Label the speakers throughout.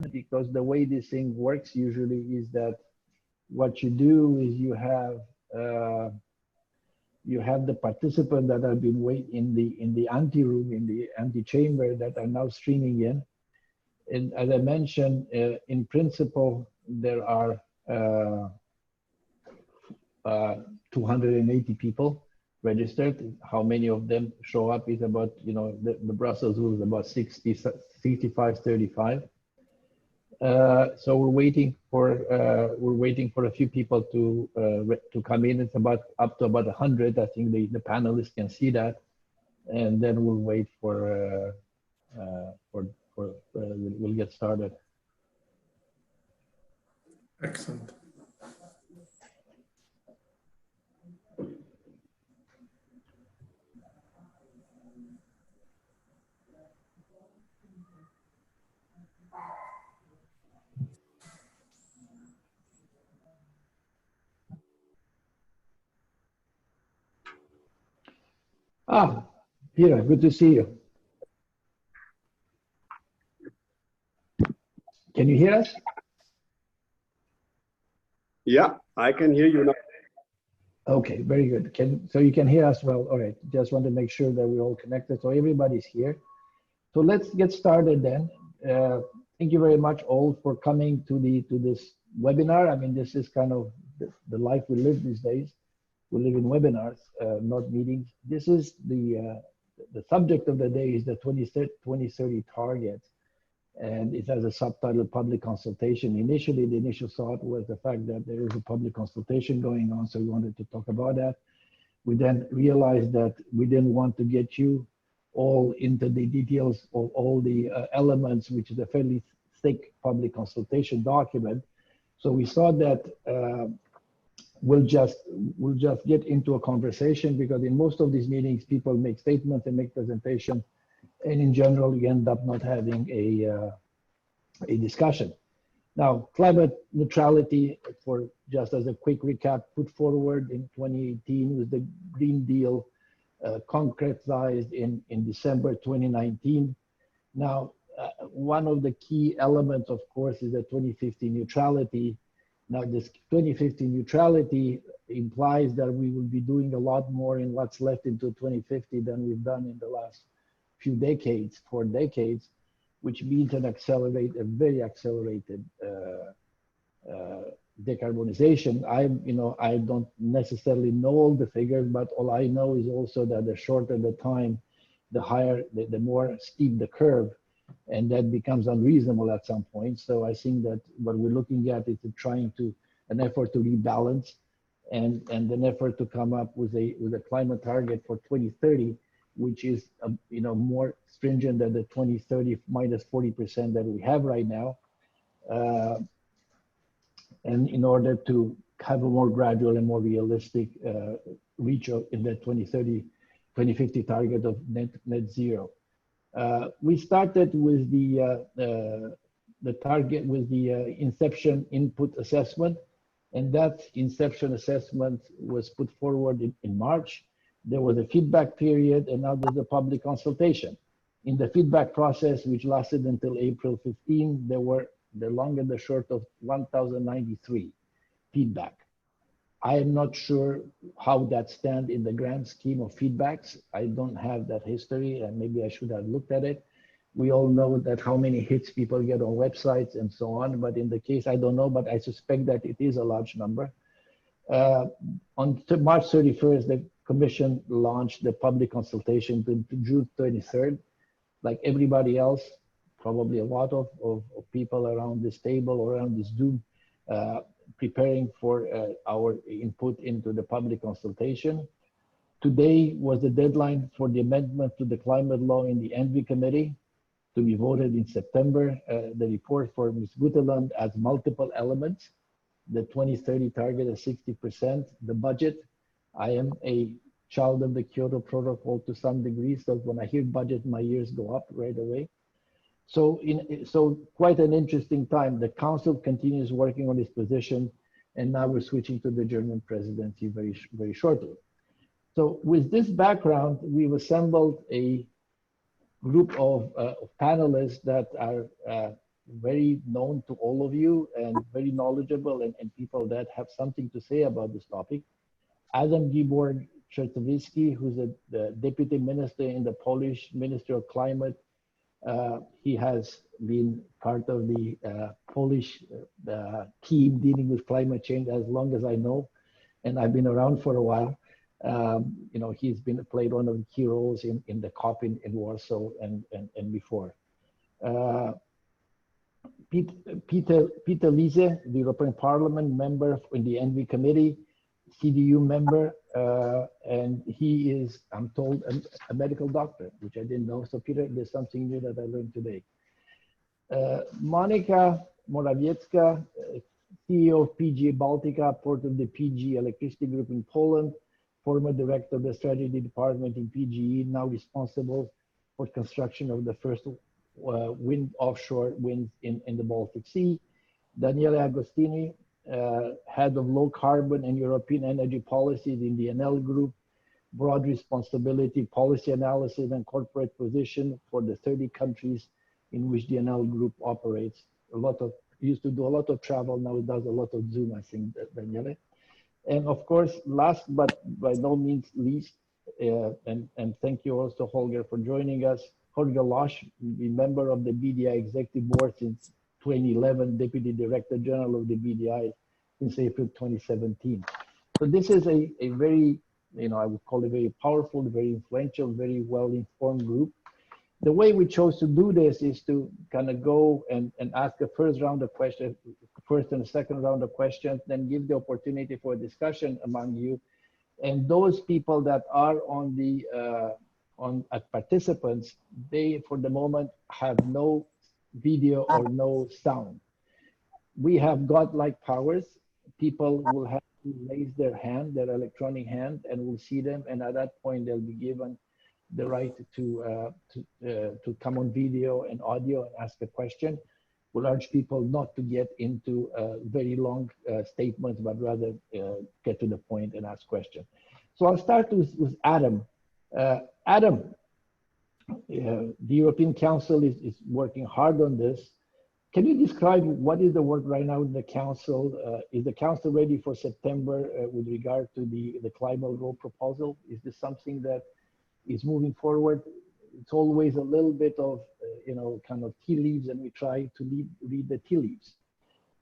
Speaker 1: because the way this thing works usually is that what you do is you have the participants that have been waiting in the ante room, in the ante chamber, that are now streaming in. And as I mentioned, in principle, there are 280 people registered. How many of them show up is about, you know, the Brussels rule is about 65, 35. So we're waiting for a few people to come in. It's about up to about 100. I think the panelists can see that, and then we'll wait we'll get started.
Speaker 2: Excellent.
Speaker 1: Ah, Peter, good to see you. Can you hear us?
Speaker 3: Yeah, I can hear you now.
Speaker 1: Okay, very good. So you can hear us well. All right, just want to make sure that we're all connected. So everybody's here. So let's get started then. Thank you very much all for coming to this webinar. I mean, this is kind of the life we live these days. We live in webinars, not meetings. This is the subject of the day is the 2030 target. And it has a subtitle, public consultation. Initially, the initial thought was the fact that there is a public consultation going on, so we wanted to talk about that. We then realized that we didn't want to get you all into the details of all the elements, which is a fairly thick public consultation document. So we thought that we'll just get into a conversation, because in most of these meetings, people make statements and make presentations, and in general, you end up not having a discussion. Now, climate neutrality, for just as a quick recap, put forward in 2018 was the Green Deal, concretized in December 2019. Now, one of the key elements, of course, is the 2050 neutrality. Now, this 2050 neutrality implies that we will be doing a lot more in what's left into 2050 than we've done in the last few decades, 4 decades, which means a very accelerated decarbonization. I don't necessarily know all the figures, but all I know is also that the shorter the time, the more steep the curve, and that becomes unreasonable at some point. So I think that what we're looking at is an effort to rebalance, and an effort to come up with a climate target for 2030, which is more stringent than the 2030 minus 40% that we have right now, and in order to have a more gradual and more realistic reach in the 2050 target of net zero. We started with the target with the inception input assessment, and that inception assessment was put forward in March. There was a feedback period, and now there's a public consultation. In the feedback process, which lasted until April 15, there were the long and the short of 1,093 feedback. I am not sure how that stands in the grand scheme of feedbacks. I don't have that history, and maybe I should have looked at it. We all know that how many hits people get on websites and so on, but in the case, I don't know, but I suspect that it is a large number. On March 31st, the Commission launched the public consultation to June 23rd. Like everybody else, probably a lot of people around this table or around this Zoom, preparing for our input into the public consultation. Today was the deadline for the amendment to the climate law in the ENVI committee to be voted in September. The report for Ms. Guteland has multiple elements. The 2030 target is 60%, the budget. I am a child of the Kyoto Protocol to some degree, so when I hear budget, my ears go up right away. So quite an interesting time. The Council continues working on its position, and now we're switching to the German presidency very, very shortly. So with this background, we've assembled a group of panelists that are very known to all of you and very knowledgeable and people that have something to say about this topic. Adam Gibor Czertowicki, who's the Deputy Minister in the Polish Ministry of Climate. He has been part of the Polish team dealing with climate change as long as I know, and I've been around for a while. You know, he's played one of the key roles in the COP in Warsaw and before. Peter Liese, the European Parliament member in the ENVI committee, CDU member, and he is, I'm told, a medical doctor, which I didn't know. So Peter, there's something new that I learned today. Monika Morawiecka, CEO of PGE Baltica, part of the PGE Electricity Group in Poland, former director of the strategy department in PGE, now responsible for construction of the first offshore wind in the Baltic Sea. Daniele Agostini, head of low carbon and European energy policies in the Enel Group, broad responsibility, policy analysis, and corporate position for the 30 countries in which the Enel Group operates. Used to do a lot of travel, now it does a lot of Zoom, I think, Daniele. And of course, last but by no means least, and thank you also, Holger, for joining us. Holger Losch, the member of the BDI Executive Board since 2011, Deputy Director General of the BDI since April 2017. So this is a very, you know, I would call it very powerful, very influential, very well-informed group. The way we chose to do this is to kind of go and ask a first round of questions, first and second round of questions, then give the opportunity for discussion among you. And those people that are on the as participants, they for the moment have no video or no sound. We have godlike powers. People will have to raise their hand, their electronic hand, and we'll see them. And at that point, they'll be given the right to come on video and audio and ask a question. We'll urge people not to get into very long statements, but rather get to the point and ask questions. So I'll start with Adam. Adam, the European Council is working hard on this. Can you describe what is the work right now in the Council? Is the Council ready for September with regard to the climate law proposal? Is this something that is moving forward? It's always a little bit of, you know, kind of tea leaves, and we try to read the tea leaves.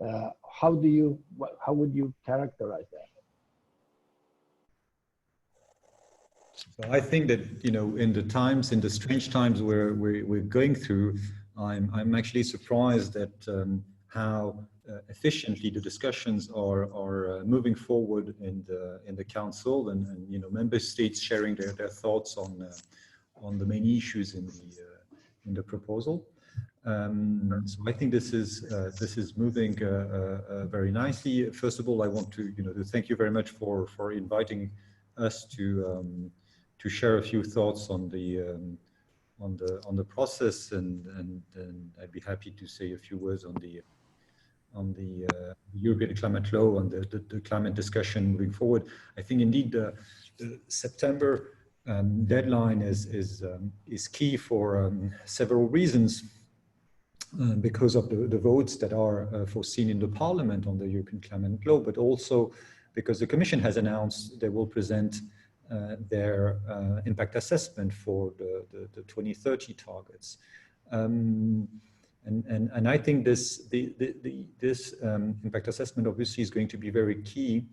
Speaker 1: How would you characterize that?
Speaker 2: So I think that, you know, in the strange times where we're going through, I'm actually surprised at how efficiently the discussions are moving forward in the Council, and you know, member states sharing their thoughts on the main issues in the proposal. So I think this is moving very nicely. First of all, I want to thank you very much for inviting us to share a few thoughts on the process, and I'd be happy to say a few words on the European climate law and the climate discussion moving forward. I think indeed the September deadline is key for several reasons, because of the votes that are foreseen in the Parliament on the European climate law, but also because the Commission has announced they will present their impact assessment for the 2030 targets. And I think this impact assessment obviously is going to be very key,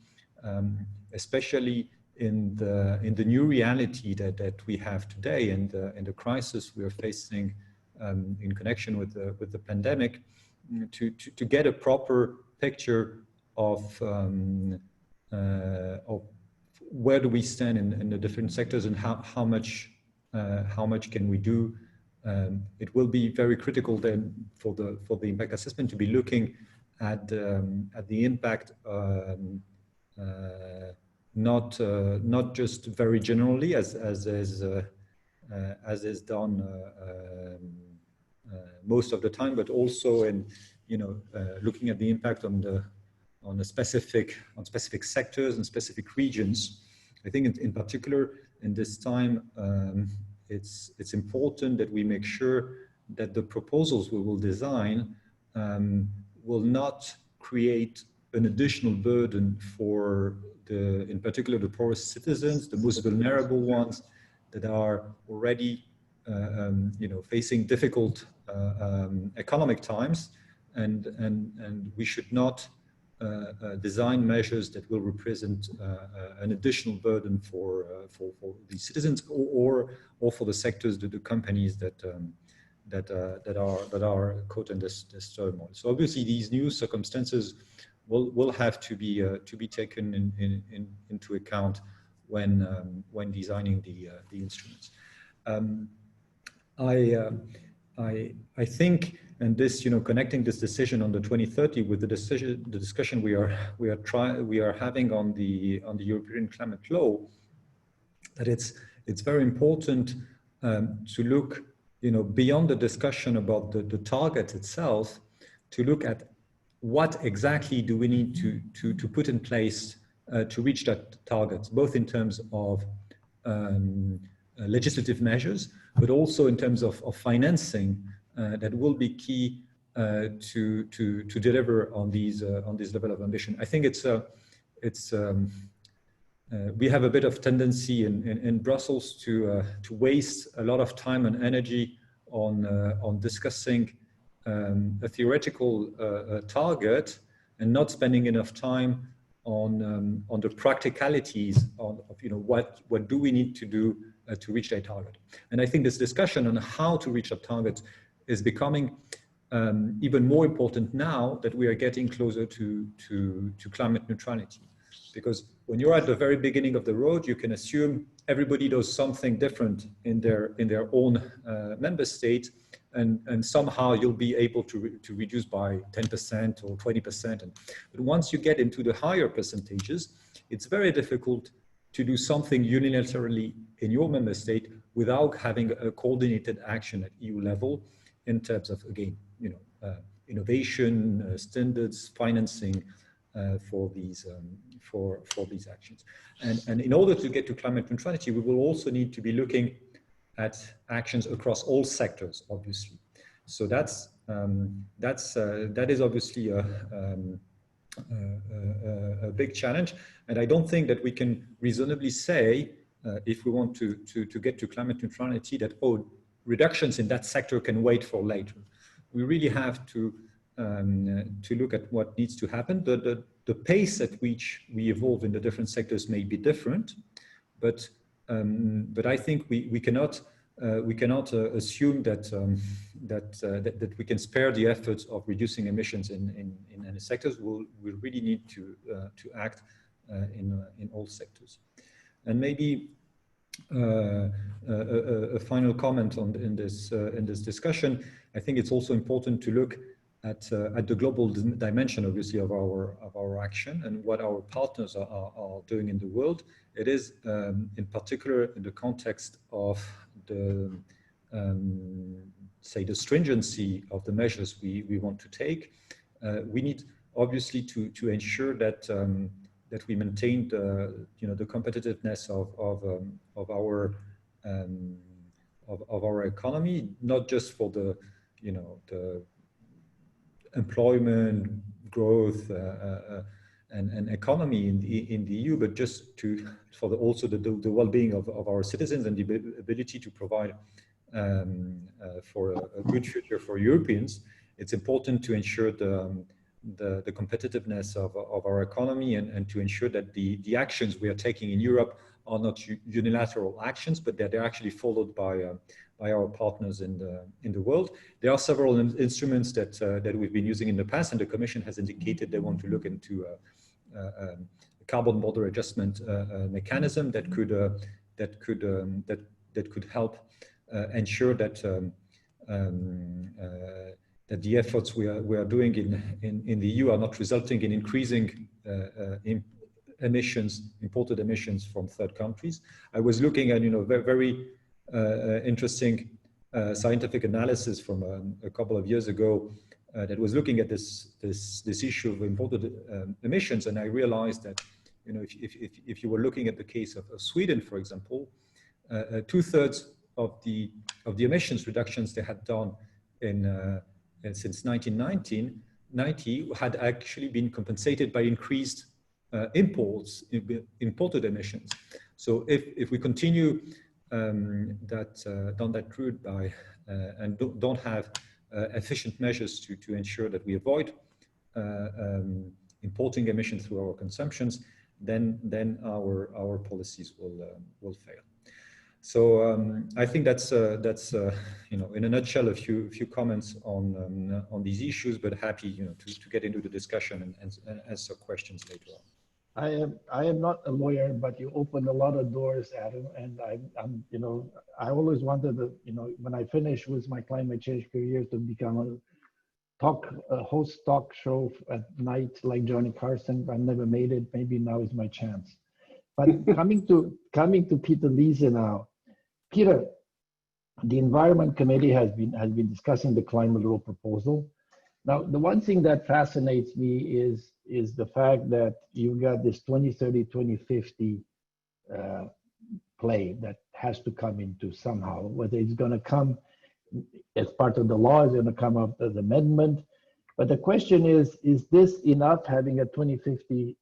Speaker 2: especially in the new reality that we have today, and the crisis we are facing in connection with the pandemic, to get a proper picture of where do we stand in the different sectors, and how much can we do. It will be very critical then for the impact assessment to be looking at the impact, not just very generally as is done most of the time, but also in looking at the impact on specific sectors and specific regions. I think in particular in this time, it's important that we make sure that the proposals we will design will not create an additional burden for in particular the poorest citizens, the most vulnerable ones that are already, facing difficult economic times, and we should not design measures that will represent an additional burden for the citizens or for the sectors, the companies that are caught in this turmoil. So obviously, these new circumstances will have to be taken into account when designing the instruments. I think, and this, connecting this decision on the 2030 with the discussion we are having on the European climate law, that it's very important to look, beyond the discussion about the target itself, to look at what exactly do we need to put in place to reach that target, both in terms of legislative measures, but also in terms of financing that will be key to deliver on this level of ambition. I think we have a bit of tendency in Brussels to waste a lot of time and energy on discussing a theoretical target and not spending enough time on the practicalities of what do we need to do to reach that target. And I think this discussion on how to reach that target is becoming even more important now that we are getting closer to climate neutrality. Because when you're at the very beginning of the road, you can assume everybody does something different in their own member state, and somehow you'll be able to reduce by 10% or 20%. But once you get into the higher percentages, it's very difficult to do something unilaterally in your member state without having a coordinated action at EU level in terms of, again, innovation, standards, financing for these actions. And in order to get to climate neutrality, we will also need to be looking at actions across all sectors, obviously. So that is obviously a big challenge, and I don't think that we can reasonably say, if we want to get to climate neutrality, that reductions in that sector can wait for later. We really have to look at what needs to happen. The pace at which we evolve in the different sectors may be different, but I think we cannot assume that we can spare the efforts of reducing emissions in any sectors. We really need to act in all sectors. And maybe a final comment in this discussion. I think it's also important to look at the global dimension, obviously, of our action and what our partners are doing in the world. It is in particular in the context of the say the stringency of the measures we want to take. We need obviously to ensure that that we maintain the the competitiveness of our economy, not just for the the employment growth and economy in the EU, but just for also the well-being of our citizens and the ability to provide for a good future for Europeans. It's important to ensure the competitiveness of our economy and to ensure that the actions we are taking in Europe are not unilateral actions, but that they're actually followed by our partners in the world. There are several instruments that we've been using in the past, and the Commission has indicated they want to look into a carbon border adjustment mechanism that could help ensure that that the efforts we are doing in the EU are not resulting in increasing imported emissions from third countries. I was looking at very interesting scientific analysis from a couple of years ago that was looking at this issue of imported emissions, and I realized that if you were looking at the case of Sweden, for example, 2/3 of the emissions reductions they had done since 1990 had actually been compensated by increased imported emissions. So if we continue down that route and don't have efficient measures to ensure that we avoid importing emissions through our consumptions, then our policies will fail. So I think that's in a nutshell a few comments on these issues, but happy to get into the discussion and answer questions later on.
Speaker 1: I am not a lawyer, but you opened a lot of doors, Adam, and I'm I always wanted to when I finish with my climate change career to become a host talk show at night like Johnny Carson. I never made it. Maybe now is my chance. But coming to Peter Liese now. Peter, the Environment Committee has been discussing the climate law proposal. Now, the one thing that fascinates me is the fact that you've got this 2030, 2050 play that has to come into somehow, whether it's going to come as part of the law, is going to come up as amendment. But the question is this enough, having a 2050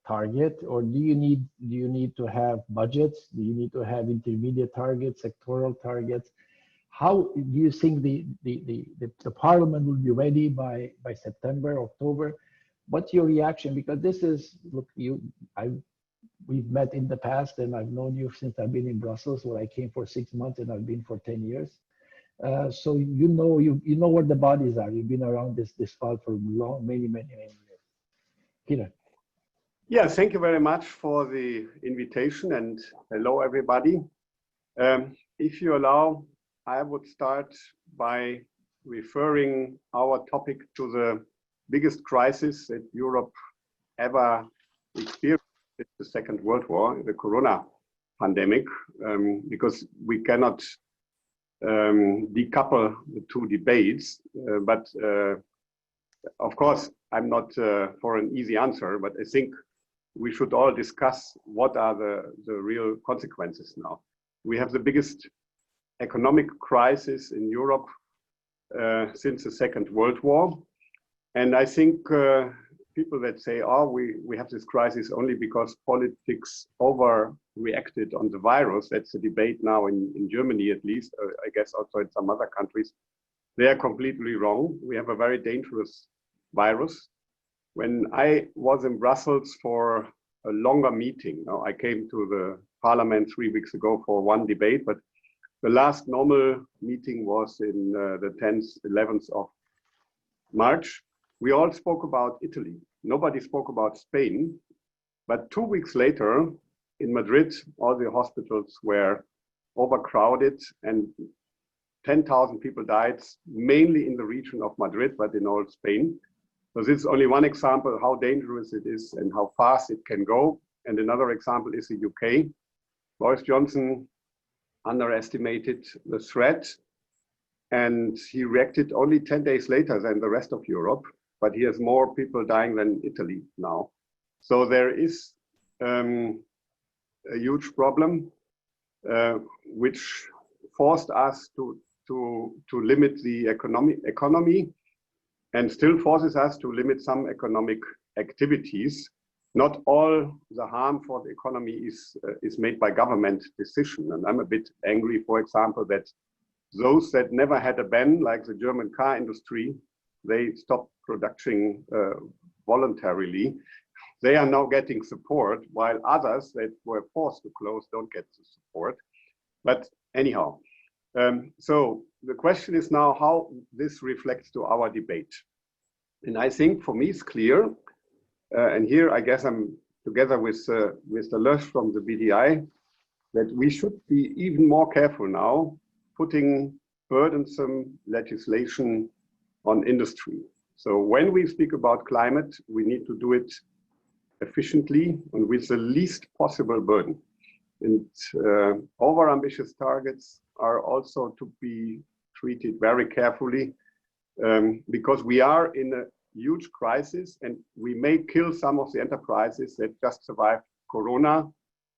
Speaker 1: target, or do you need to have budgets? Do you need to have intermediate targets, sectoral targets? How do you think the Parliament will be ready by September, October? What's your reaction? Because this is, look, we've met in the past, and I've known you since I've been in Brussels, where I came for 6 months, and I've been for 10 years. So you know where the bodies are. You've been around this file for many years. Peter.
Speaker 3: Yeah, thank you very much for the invitation, and hello everybody. If you allow, I would start by referring our topic to the biggest crisis that Europe ever experienced, the Second World War, the Corona pandemic, because we cannot decouple the two debates. But of course, I'm not for an easy answer, but I think we should all discuss what are the real consequences now. We have the biggest economic crisis in Europe since the Second World War. And I think people that say, oh, we have this crisis only because politics overreacted on the virus, that's the debate now in Germany at least, I guess also in some other countries, they are completely wrong. We have a very dangerous virus. When I was in Brussels for a longer meeting, I came to the Parliament 3 weeks ago for one debate, but the last normal meeting was in the 10th, 11th of March. We all spoke about Italy. Nobody spoke about Spain. But 2 weeks later, in Madrid, all the hospitals were overcrowded and 10,000 people died, mainly in the region of Madrid, but in all Spain. So this is only one example how dangerous it is and how fast it can go. And another example is the UK. Boris Johnson underestimated the threat, and he reacted only 10 days later than the rest of Europe, but he has more people dying than Italy now. So there is a huge problem, which forced us to limit the economy, and still forces us to limit some economic activities. Not all the harm for the economy is made by government decision. And I'm a bit angry, for example, that those that never had a ban, like the German car industry, they stopped production voluntarily. They are now getting support, while others that were forced to close don't get the support. But anyhow, so the question is now how this reflects to our debate. And I think for me it's clear, and here I guess I'm together with Mr. Lösch from the BDI, that we should be even more careful now putting burdensome legislation on industry. So when we speak about climate, we need to do it efficiently and with the least possible burden. And over-ambitious targets are also to be treated very carefully, because we are in a huge crisis, and we may kill some of the enterprises that just survived Corona,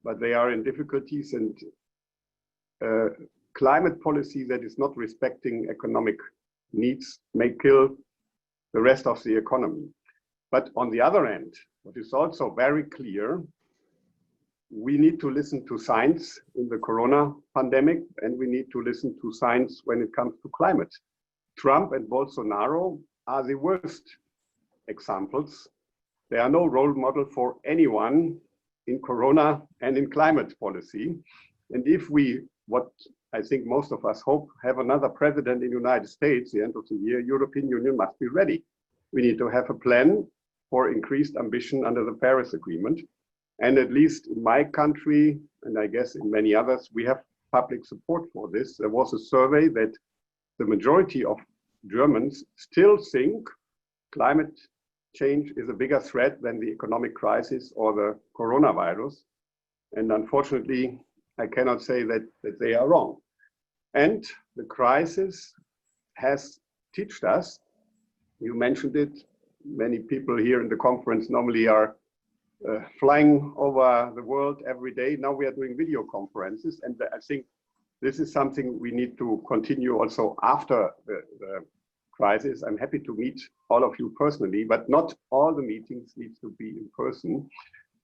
Speaker 3: but they are in difficulties, and climate policy that is not respecting economic needs may kill the rest of the economy. But on the other end, what is also very clear, we need to listen to science in the corona pandemic, and we need to listen to science when it comes to climate. Trump and Bolsonaro are the worst examples. They are no role model for anyone in corona and in climate policy. And if we, what I think most of us hope, have another president in the United States, the end of the year, European Union must be ready. We need to have a plan for increased ambition under the Paris Agreement. And at least in my country, and I guess in many others, we have public support for this. There was a survey that the majority of Germans still think climate change is a bigger threat than the economic crisis or the coronavirus. And unfortunately, I cannot say that they are wrong. And the crisis has taught us, you mentioned it, many people here in the conference normally are flying over the world every day. Now we are doing video conferences, and I think this is something we need to continue also after the crisis. I'm happy to meet all of you personally, but not all the meetings need to be in person.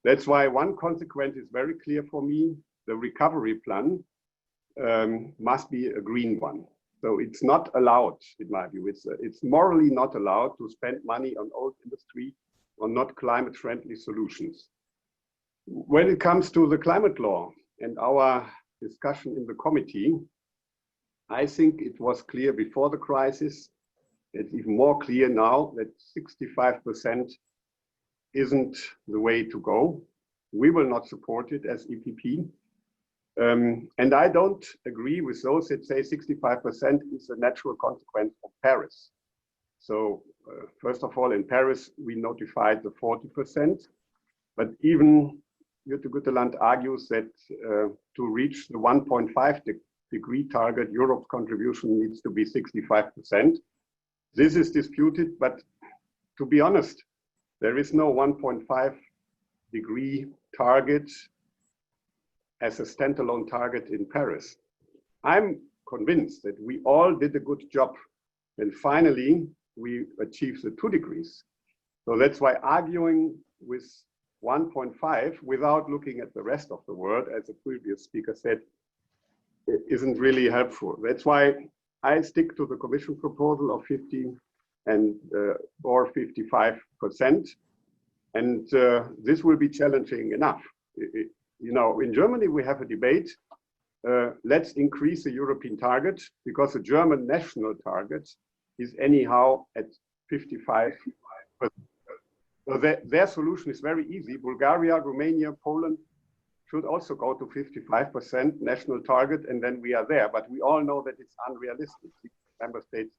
Speaker 3: That's why one consequence is very clear for me. The recovery plan must be a green one. So it's not allowed, in my view, it's morally not allowed to spend money on old industry or not climate-friendly solutions. When it comes to the climate law and our discussion in the committee, I think it was clear before the crisis, it's even more clear now that 65% isn't the way to go. We will not support it as EPP. And I don't agree with those that say 65% is a natural consequence of Paris. So first of all, in Paris, we notified the 40%, but even Jutta Gutteland argues that to reach the 1.5 degree target, Europe's contribution needs to be 65%. This is disputed, but to be honest, there is no 1.5 degree target as a standalone target in Paris. I'm convinced that we all did a good job, and finally we achieved the 2 degrees. So that's why arguing with 1.5 without looking at the rest of the world, as the previous speaker said, isn't really helpful. That's why I stick to the Commission proposal of 50 and or 55%. And this will be challenging enough. You know, in Germany, we have a debate. Let's increase the European target because the German national target is anyhow at 55%. So their solution is very easy. Bulgaria, Romania, Poland should also go to 55% national target, and then we are there. But we all know that it's unrealistic. Member states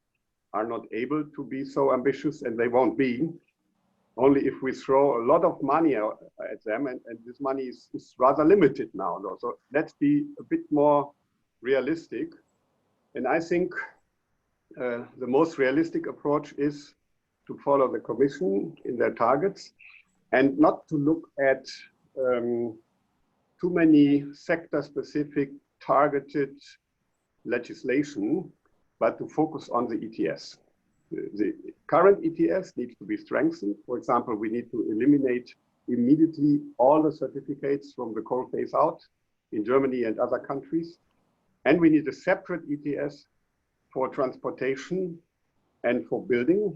Speaker 3: are not able to be so ambitious, and they won't be. Only if we throw a lot of money at them, and this money is rather limited now. So let's be a bit more realistic. And I think the most realistic approach is to follow the Commission in their targets and not to look at too many sector-specific targeted legislation, but to focus on the ETS. The current ETS needs to be strengthened. For example, we need to eliminate immediately all the certificates from the coal phase out in Germany and other countries. And we need a separate ETS for transportation and for building,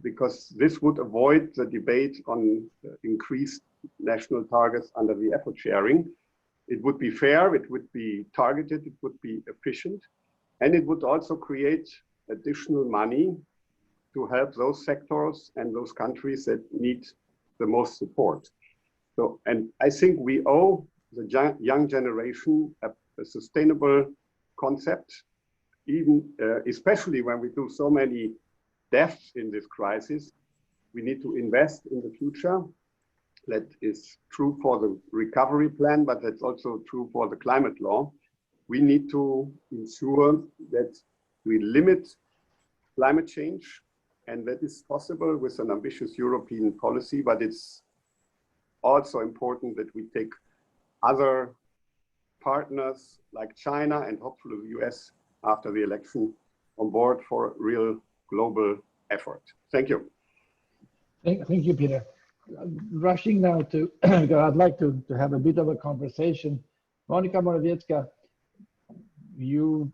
Speaker 3: because this would avoid the debate on increased national targets under the effort sharing. It would be fair, it would be targeted, it would be efficient, and it would also create additional money to help those sectors and those countries that need the most support. So, and I think we owe the young generation a sustainable concept, even especially when we do so many deaths in this crisis. We need to invest in the future. That is true for the recovery plan, but that's also true for the climate law. We need to ensure that we limit climate change, and that is possible with an ambitious European policy, but it's also important that we take other partners like China and hopefully the US after the election on board for real global effort. Thank you.
Speaker 1: Thank you, Peter. Rushing now to, I'd like to have a bit of a conversation. Monika Morawiecka, you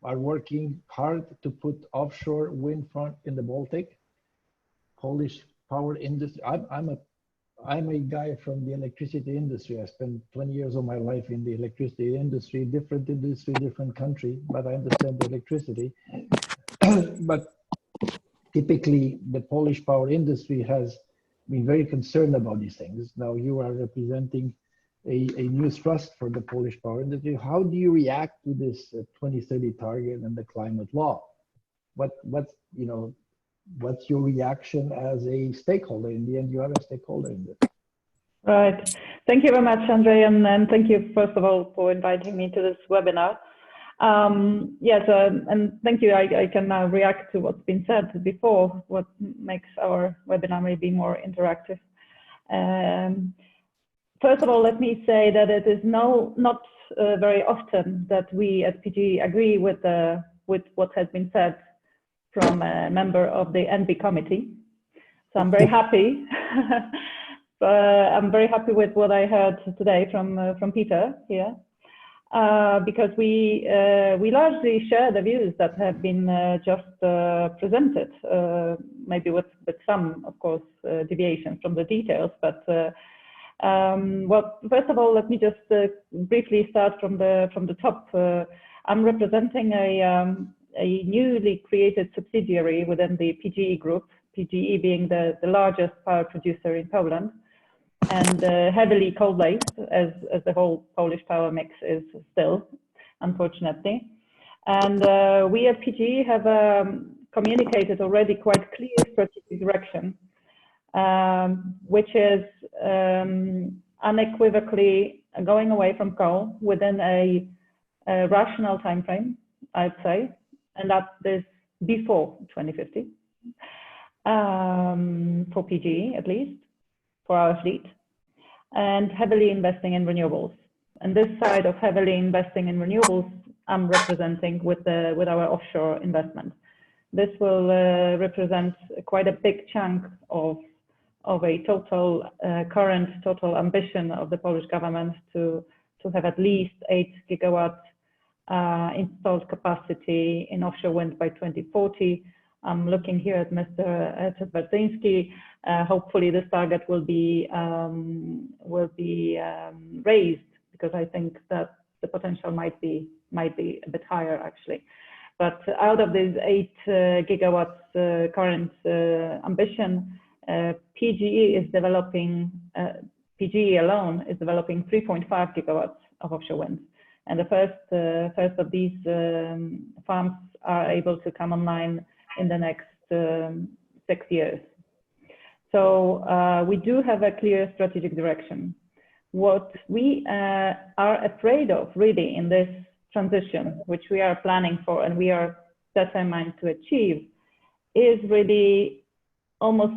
Speaker 1: are working hard to put offshore wind farm in the Baltic. Polish power industry. I'm a guy from the electricity industry. I spent 20 years of my life in the electricity industry, different country, but I understand the electricity. But typically, the Polish power industry has been very concerned about these things. Now you are representing a new trust for the Polish power industry. How do you react to this 2030 target and the climate law? What's your reaction as a stakeholder? In the end, you are a stakeholder in this.
Speaker 4: Right. Thank you very much, Andrei, and thank you, first of all, for inviting me to this webinar. Yes, and thank you. I can now react to what's been said before, what makes our webinar maybe more interactive. First of all, let me say that it is not very often that we at PGE agree with what has been said from a member of the NB committee. So I'm very happy. I'm very happy with what I heard today from Peter here, because we largely share the views that have been just presented, maybe with some, of course, deviations from the details. But well, first of all, let me just briefly start from the top. I'm representing a newly created subsidiary within the PGE group, PGE being the largest power producer in Poland, and heavily coal-based, as the whole Polish power mix is still, unfortunately. And we at PGE have communicated already quite clear strategic direction, which is unequivocally going away from coal within a rational time frame, I'd say, and that is before 2050, for PGE at least, for our fleet, and heavily investing in renewables. And this side of heavily investing in renewables, I'm representing with our offshore investment. This will represent quite a big chunk of a current total ambition of the Polish government to have at least 8 gigawatts installed capacity in offshore wind by 2040. I'm looking here at Mr. Czetwertyński. Hopefully this target will be raised, because I think that the potential might be a bit higher actually. But out of these 8 gigawatts current ambition, PGE is developing, PGE alone is developing 3.5 gigawatts of offshore wind. And the first of these farms are able to come online in the next 6 years. So we do have a clear strategic direction. What we are afraid of really in this transition, which we are planning for and we are determined to achieve, is really almost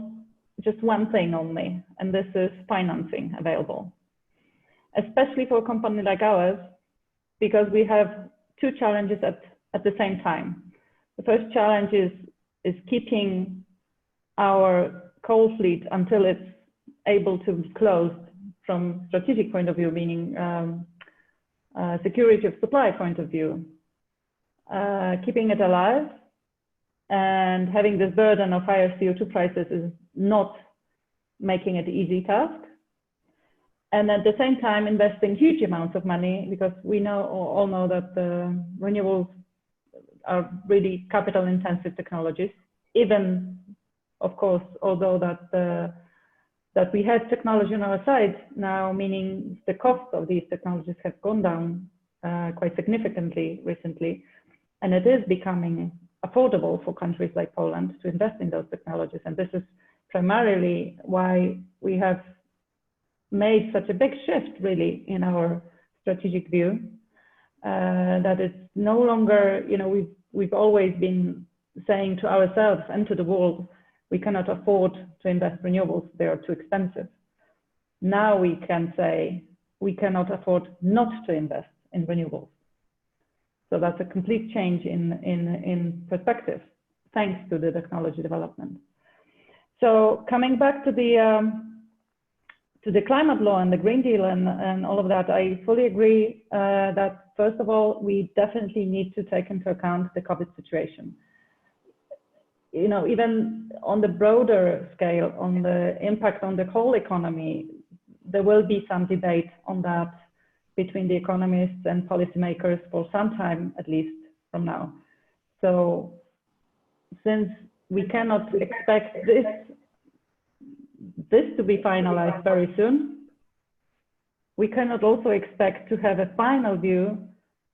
Speaker 4: just one thing only, and this is financing available, especially for a company like ours, because we have 2 challenges at the same time. The first challenge is keeping our coal fleet until it's able to be closed from strategic point of view, meaning security of supply point of view, keeping it alive, and having this burden of higher CO2 prices is not making it an easy task. And at the same time, investing huge amounts of money, because we all know that renewables are really capital intensive technologies, even, of course, although that we have technology on our side now, meaning the cost of these technologies have gone down quite significantly recently, and it is becoming affordable for countries like Poland to invest in those technologies. And this is primarily why we have made such a big shift really in our strategic view, that it's no longer, we've always been saying to ourselves and to the world, we cannot afford to invest in renewables, they are too expensive. Now we can say we cannot afford not to invest in renewables. So that's a complete change in perspective, thanks to the technology development. So coming back to the climate law and the Green Deal and all of that, I fully agree that first of all, we definitely need to take into account the COVID situation. You know, even on the broader scale, on the impact on the whole economy, there will be some debate on that between the economists and policymakers for some time, at least from now. So since we cannot expect this to be finalized very soon, we cannot also expect to have a final view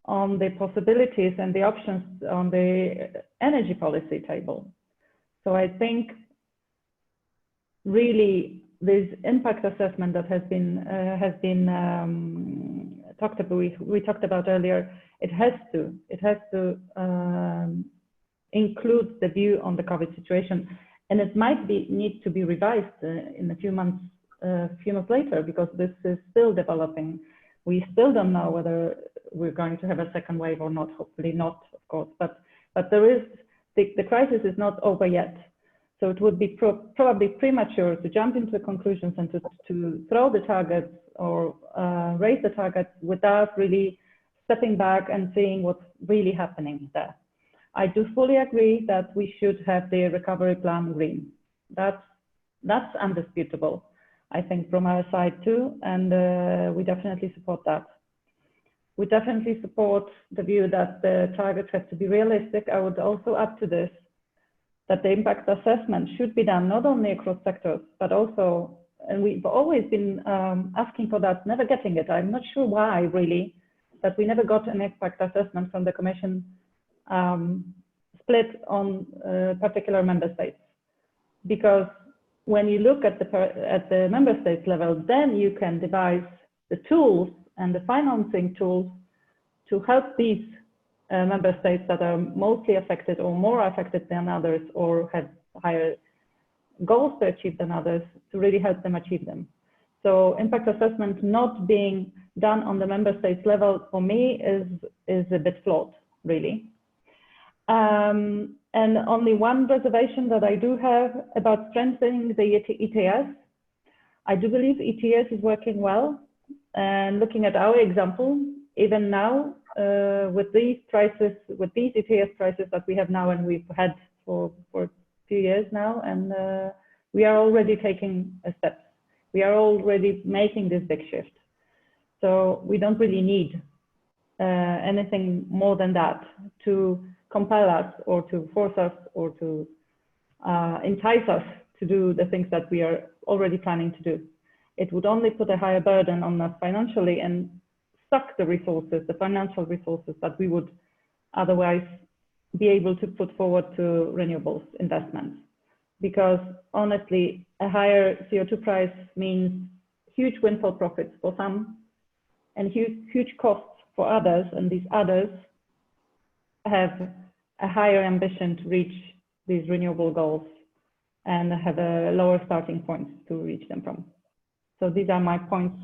Speaker 4: on the possibilities and the options on the energy policy table. So I think really this impact assessment that has been talked about, we talked about earlier, it has to include the view on the COVID situation, and it might need to be revised in a few months later, because this is still developing. We still don't know whether we're going to have a second wave or not. Hopefully not, of course, but there is the crisis is not over yet. So it would be probably premature to jump into conclusions and to throw the targets or raise the targets without really stepping back and seeing what's really happening there. I do fully agree that we should have the recovery plan green. That's undisputable, I think, from our side too, and we definitely support that. We definitely support the view that the targets have to be realistic. I would also add to this that the impact assessment should be done not only across sectors, but also, and we've always been asking for that, never getting it. I'm not sure why, really, that we never got an impact assessment from the Commission split on particular member states. Because when you look at the member states level, then you can devise the tools and the financing tools to help these member states that are mostly affected or more affected than others, or have higher goals to achieve than others, to really help them achieve them. So impact assessment not being done on the member states level, for me, is a bit flawed, really. And only one reservation that I do have about strengthening the ETS. I do believe ETS is working well, and looking at our example, even now, with these prices, with these ETS prices that we have now and we've had for a few years now, and we are already taking a step. We are already making this big shift. So we don't really need anything more than that to compel us or to force us or to entice us to do the things that we are already planning to do. It would only put a higher burden on us financially and suck the resources, the financial resources that we would otherwise be able to put forward to renewables investments. Because honestly, a higher CO2 price means huge windfall profits for some and huge costs for others, and these others have a higher ambition to reach these renewable goals and have a lower starting point to reach them from. So these are my points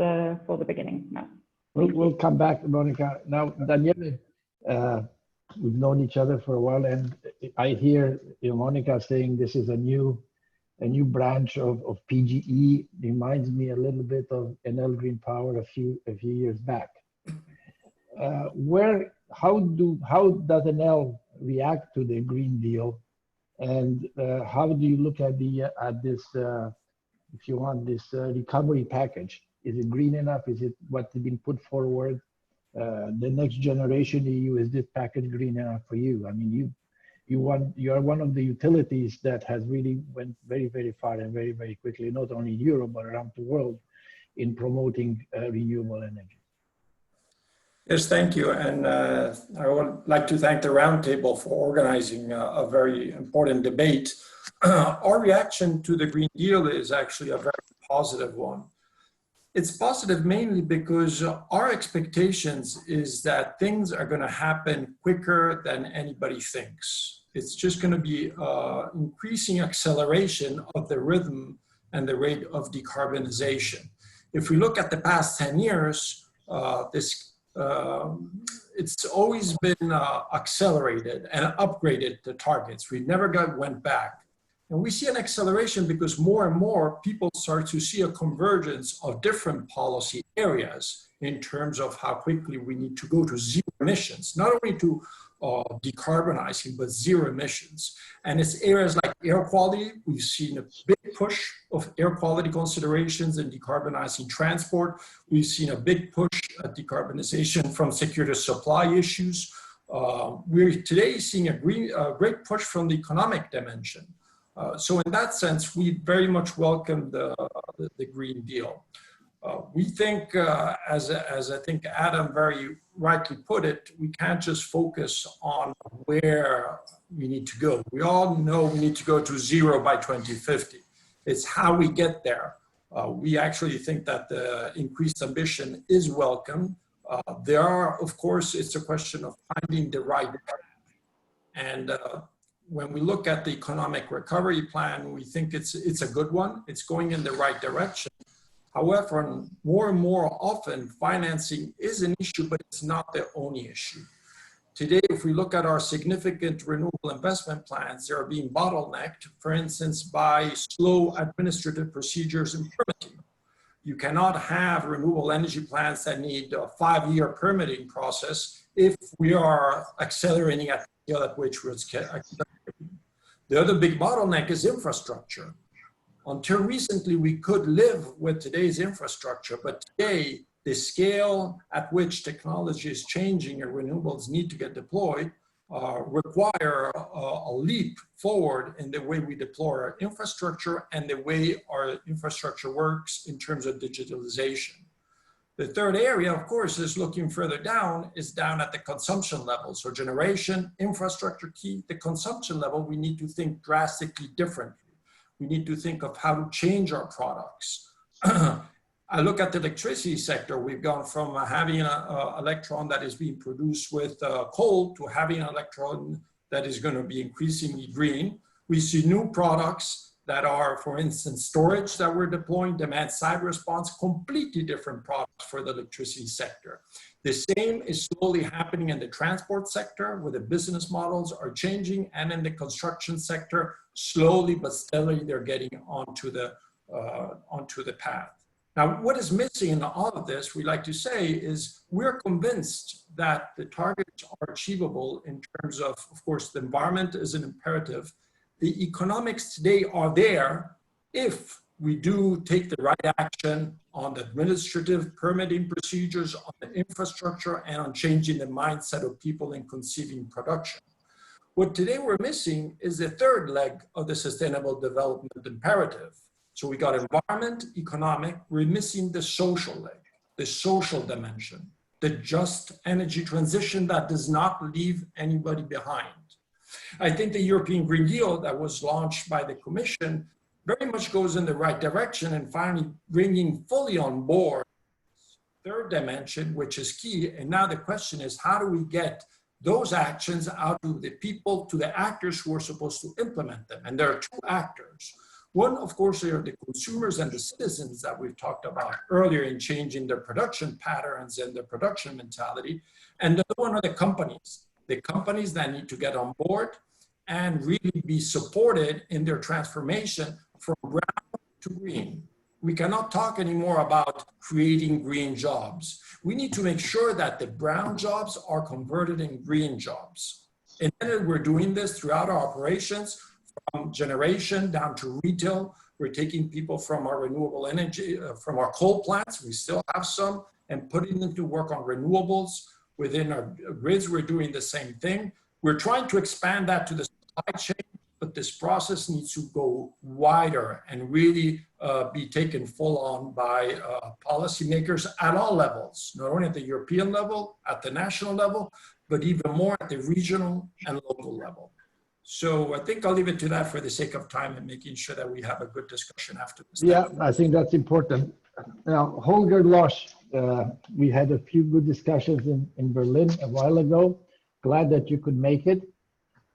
Speaker 4: for the beginning now.
Speaker 1: We'll come back, Monika. Now, Daniele, we've known each other for a while, and I hear Monika saying this is a new branch of PGE. Reminds me a little bit of Enel Green Power a few years back. How does Enel react to the Green Deal, and how do you look at this, if you want, this recovery package? Is it green enough? Is it what's been put forward? The next generation EU, is this package green enough for you? I mean, you are one of the utilities that has really went very, very far and very, very quickly, not only in Europe, but around the world in promoting renewable energy.
Speaker 5: Yes, thank you. And I would like to thank the Roundtable for organizing a very important debate. Our reaction to the Green Deal is actually a very positive one. It's positive mainly because our expectations is that things are going to happen quicker than anybody thinks. It's just going to be increasing acceleration of the rhythm and the rate of decarbonization. If we look at the past 10 years, this it's always been accelerated and upgraded the targets. We never went back. And we see an acceleration because more and more people start to see a convergence of different policy areas in terms of how quickly we need to go to zero emissions, not only to decarbonizing, but zero emissions. And it's areas like air quality. We've seen a big push of air quality considerations in decarbonizing transport. We've seen a big push at decarbonization from security supply issues. We're today seeing a great push from the economic dimension. So in that sense, we very much welcome the Green Deal. We think, as I think Adam very rightly put it, we can't just focus on where we need to go. We all know we need to go to zero by 2050. It's how we get there. We actually think that the increased ambition is welcome. There are, of course, it's a question of finding the right path. And when we look at the economic recovery plan, we think it's a good one. It's going in the right direction. However, more and more often, financing is an issue, but it's not the only issue. Today, if we look at our significant renewable investment plans, they are being bottlenecked, for instance, by slow administrative procedures and permitting. You cannot have renewable energy plants that need a 5-year permitting process if we are accelerating at the scale at which we're accelerating. The other big bottleneck is infrastructure. Until recently, we could live with today's infrastructure, but today, the scale at which technology is changing and renewables need to get deployed require a leap forward in the way we deploy our infrastructure and the way our infrastructure works in terms of digitalization. The third area, of course, is looking further down, is down at the consumption level. So generation, infrastructure key, the consumption level, we need to think drastically differently. We need to think of how to change our products. I look at the electricity sector. We've gone from having an electron that is being produced with coal to having an electron that is going to be increasingly green. We see new products that are, for instance, storage that we're deploying, demand side response, completely different products for the electricity sector. The same is slowly happening in the transport sector, where the business models are changing, and in the construction sector, slowly but steadily, they're getting onto the path. Now, what is missing in all of this, we like to say, is we're convinced that the targets are achievable in terms of course, the environment is an imperative. The economics today are there if we do take the right action on the administrative permitting procedures, on the infrastructure, and on changing the mindset of people in conceiving production. What today we're missing is the third leg of the sustainable development imperative. So we got environment, economic, we're missing the social leg, the social dimension, the just energy transition that does not leave anybody behind. I think the European Green Deal that was launched by the Commission very much goes in the right direction and finally bringing fully on board third dimension, which is key. And now the question is, how do we get those actions out to the people, to the actors who are supposed to implement them? And there are two actors. One, of course, are the consumers and the citizens that we've talked about earlier in changing their production patterns and their production mentality. And the other one are the companies that need to get on board and really be supported in their transformation from brown to green. We cannot talk anymore about creating green jobs. We need to make sure that the brown jobs are converted in green jobs. And then we're doing this throughout our operations, from generation down to retail. We're taking people from our renewable energy, from our coal plants, we still have some, and putting them to work on renewables. Within our grids, we're doing the same thing. We're trying to expand that to the supply chain, but this process needs to go wider and really be taken full on by policymakers at all levels, not only at the European level, at the national level, but even more at the regional and local level. So I think I'll leave it to that for the sake of time and making sure that we have a good discussion after this.
Speaker 1: Yeah, I think that's important. Now, Holger Losch, we had a few good discussions in Berlin a while ago. Glad that you could make it.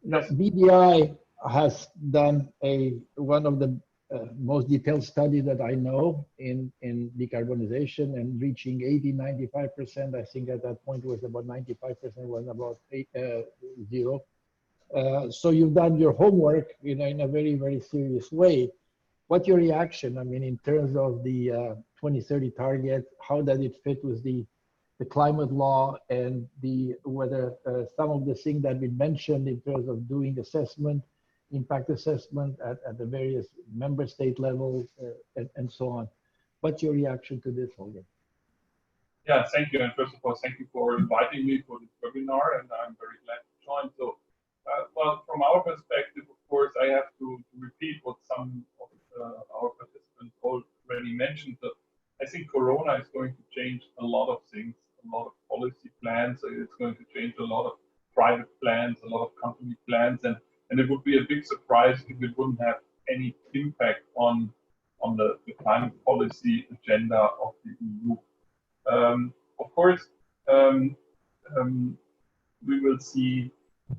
Speaker 1: Now, BDI has done one of the most detailed study that I know in decarbonization, and reaching 95%. I think at that point was about 95%, was about zero. So you've done your homework, in a very, very serious way. What's your reaction? I mean, in terms of the 2030 target, how does it fit with the climate law, and whether some of the things that we mentioned in terms of doing assessment, impact assessment at the various member state levels, and so on. What's your reaction to this, Holger?
Speaker 6: Yeah, thank you. And first of all, thank you for inviting me for this webinar, and I'm very glad to join. So, well, from our perspective, of course, I have to repeat what some of our participants already mentioned. That I think Corona is going to change a lot of things, a lot of policy plans. It's going to change a lot of private plans, a lot of company plans, and it would be a big surprise if it wouldn't have any impact on the climate policy agenda of the EU. Of course, we will see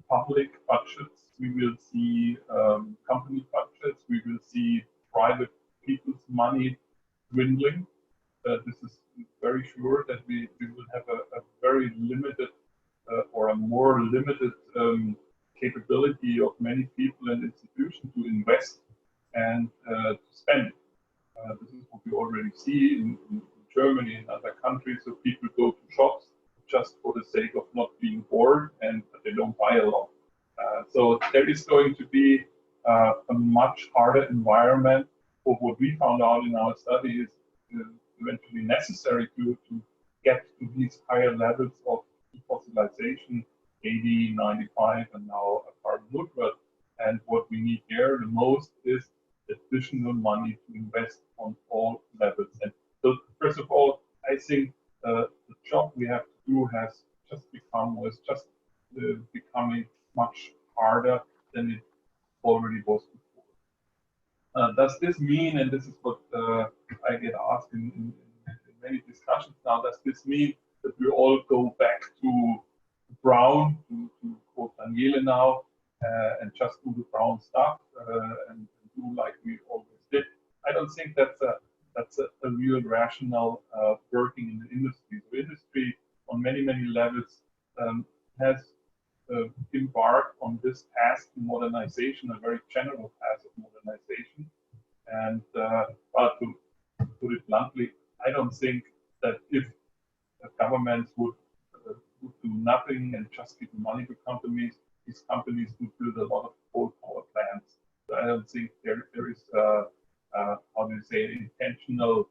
Speaker 6: public budgets, we will see company budgets, we will see private people's money dwindling. This is very sure that we will have a very limited or a more limited capability of many people and institutions to invest and to spend. This is what we already see in Germany and other countries. So people go to shops just for the sake of not being bored, and they don't buy a lot. So there is going to be a much harder environment for what we found out in our study is eventually necessary to get to these higher levels of defossilization, 80, 95, and now carbon neutral. And what we need here the most is additional money to invest on all levels. And so, first of all, I think the job we have to do has just becoming much harder than it already was before. Does this mean, and this is what I get asked in many discussions now, does this mean that we all go back to brown, to quote Daniele now, and just do the brown stuff and do like we always did? I don't think that's a real rational working in the industry. So industry on many levels has embarked on this path to modernization, a very general path of modernization. And but to put it bluntly, I don't think that if governments would do nothing and just give money to companies, these companies would build a lot of coal power plants. So I don't think there is how do you say, intentional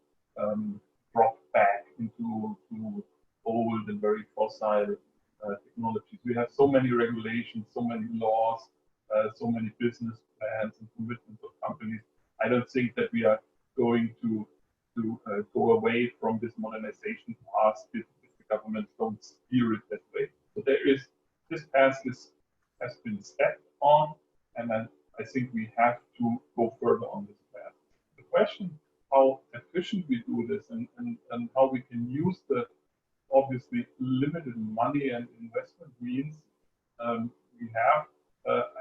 Speaker 6: drop back into old and very fossil technologies. We have so many regulations, so many laws, so many business plans and commitments of companies. I don't think that we are going to go away from this modernization path if the governments don't steer it that way. So there is, this path has been stepped on, and then I think we have to go further on this path. The question how efficient we do this and how we can use the obviously limited money and investment means we have,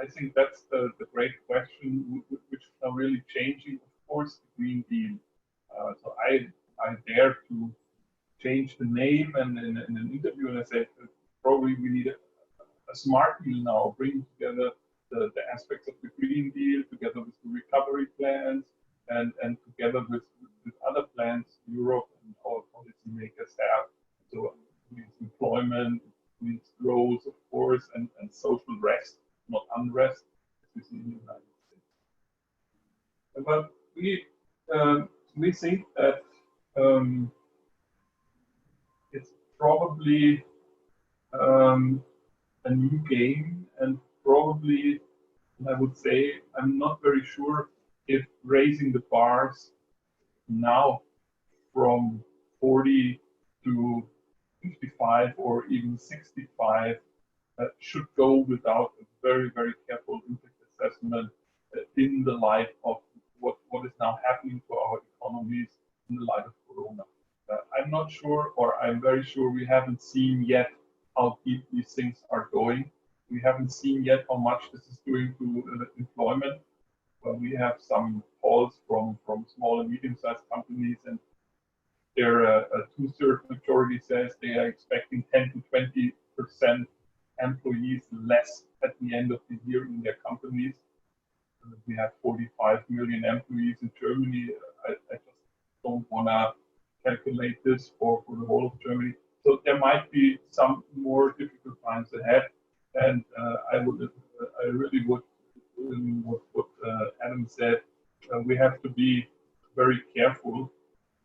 Speaker 6: I think that's the great question, which are really changing, of course, the Green Deal. So I dare to change the name, and in an interview, and I said probably we need a smart deal now, bringing together the aspects of the Green Deal together with the recovery plans and together with other plans Europe and our policymakers have. So it means employment, it means growth, of course, and social rest, not unrest, as we see in the United States. But we think that it's probably a new game, and probably, I would say, I'm not very sure if raising the bars now from 40 to 55 or even 65 should go without a very, very careful impact assessment in the light of what is now happening to our economies in the light of Corona. I'm not sure, or I'm very sure we haven't seen yet how deep these things are going. We haven't seen yet how much this is doing to employment. We have some calls from small and medium-sized companies, and there a 2/3 majority says they are expecting 10 to 20% employees less at the end of the year in their companies. We have 45 million employees in Germany. I just don't want to calculate this for the whole of Germany. So there might be some more difficult times ahead, and I really would what Adam said. We have to be very careful,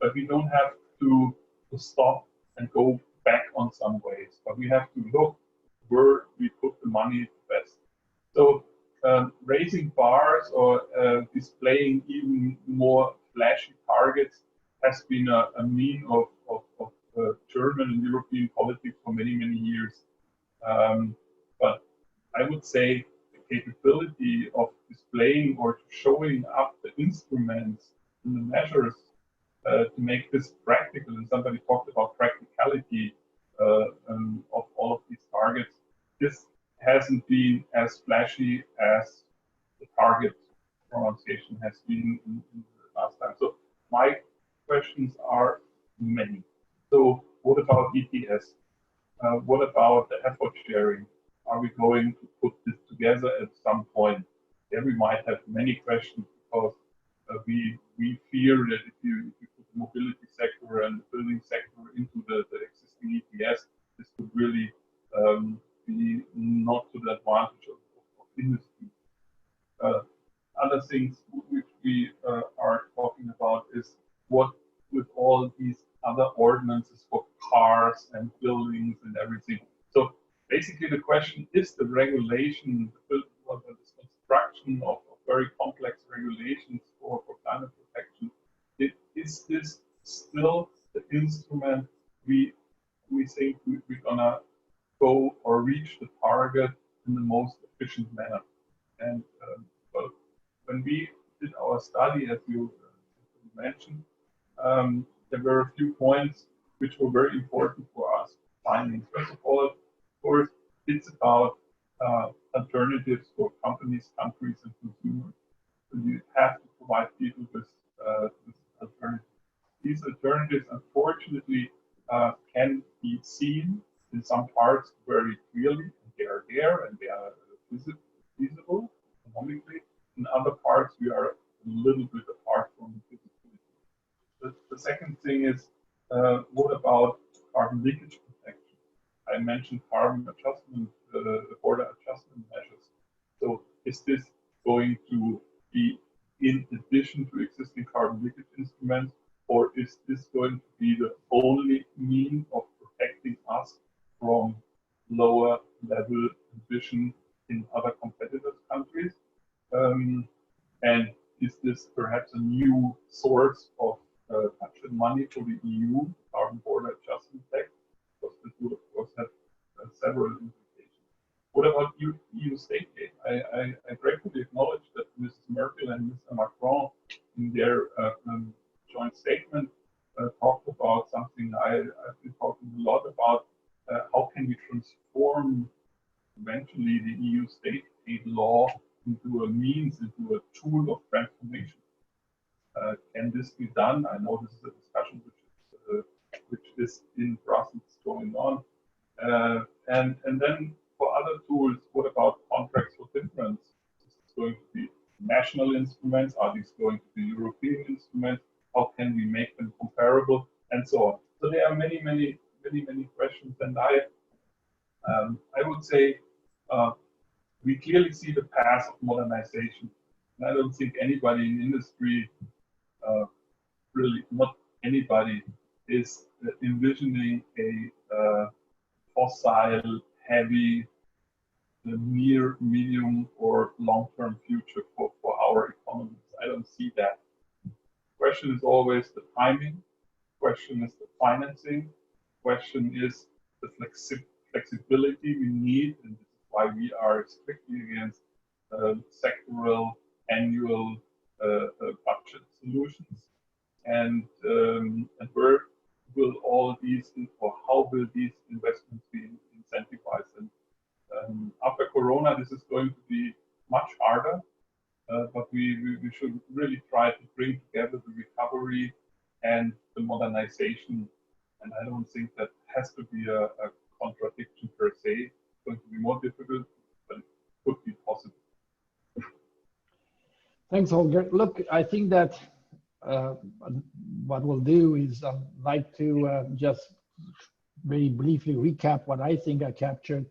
Speaker 6: but we don't have to stop and go back on some ways. But we have to look where we put the money best. So raising bars or displaying even more flashy targets has been a mean of German and European politics for many, many years. But I would say the capability of displaying or showing up the instruments and the measures to make this practical, and somebody talked about practicality of all of these targets, this hasn't been as flashy as the target pronunciation has been in the last time. So my questions are many. So what about ETS? What about the effort sharing? Are we going to put this together at some point? There we might have many questions, because we fear that if you put the mobility sector and the building sector into the existing ETS, this could really be not to the advantage of industry. Other things which we are talking about is what with all these other ordinances for cars and buildings and everything. So basically the question is the regulation, the construction of very complex regulations for climate protection. Is this still the instrument we think we're gonna go or reach the target in the most efficient manner? And well, when we did our study, as you mentioned, there were a few points which were very important for us findings. First of all, of course, it's about alternatives for companies, countries, and consumers. So you have to provide people with alternatives. These alternatives, unfortunately, can be seen in some parts very clearly, and they are there and they are visible economically. In other parts, we are a little bit apart from visibility. The second thing is, what about carbon leakage protection? I mentioned carbon adjustment, border adjustment measures. So is this going to be in addition to existing carbon leakage instruments, or is this going to be the only means of protecting us from lower level emission in other competitor countries? And is this perhaps a new source of budget money for the EU, carbon border adjustment tax? Because this would, of course, have several implications. What about EU state aid? I gratefully acknowledge that Mrs. Merkel and Mr. Macron, in their joint statement, talked about something I've been talking a lot about. How can we transform eventually the EU state aid law into a means, into a tool of transformation? Can this be done? I know this is a discussion which is in Brussels going on. And then for other tools, what about contracts for difference? Is this going to be national instruments? Are these going to be European instruments? How can we make them comparable? And so on. So there are many questions, and I would say we clearly see the path of modernization. And I don't think anybody in industry, really not anybody, is envisioning a fossil heavy near, medium, or long-term future for our economies. I don't see that. Question is always the timing. Question is the financing. Question is the flexibility we need, and this is why we are strictly against sectoral annual budget solutions. And where will all these, or how will these investments be incentivized? And after Corona, this is going to be much harder. but we should really try to bring together the recovery and the modernization. And I don't think that has to be a contradiction per se. It's going to be more difficult, but it could be possible.
Speaker 1: Thanks, Holger. Look, I think that what we'll do is I'd like to just very briefly recap what I think I captured.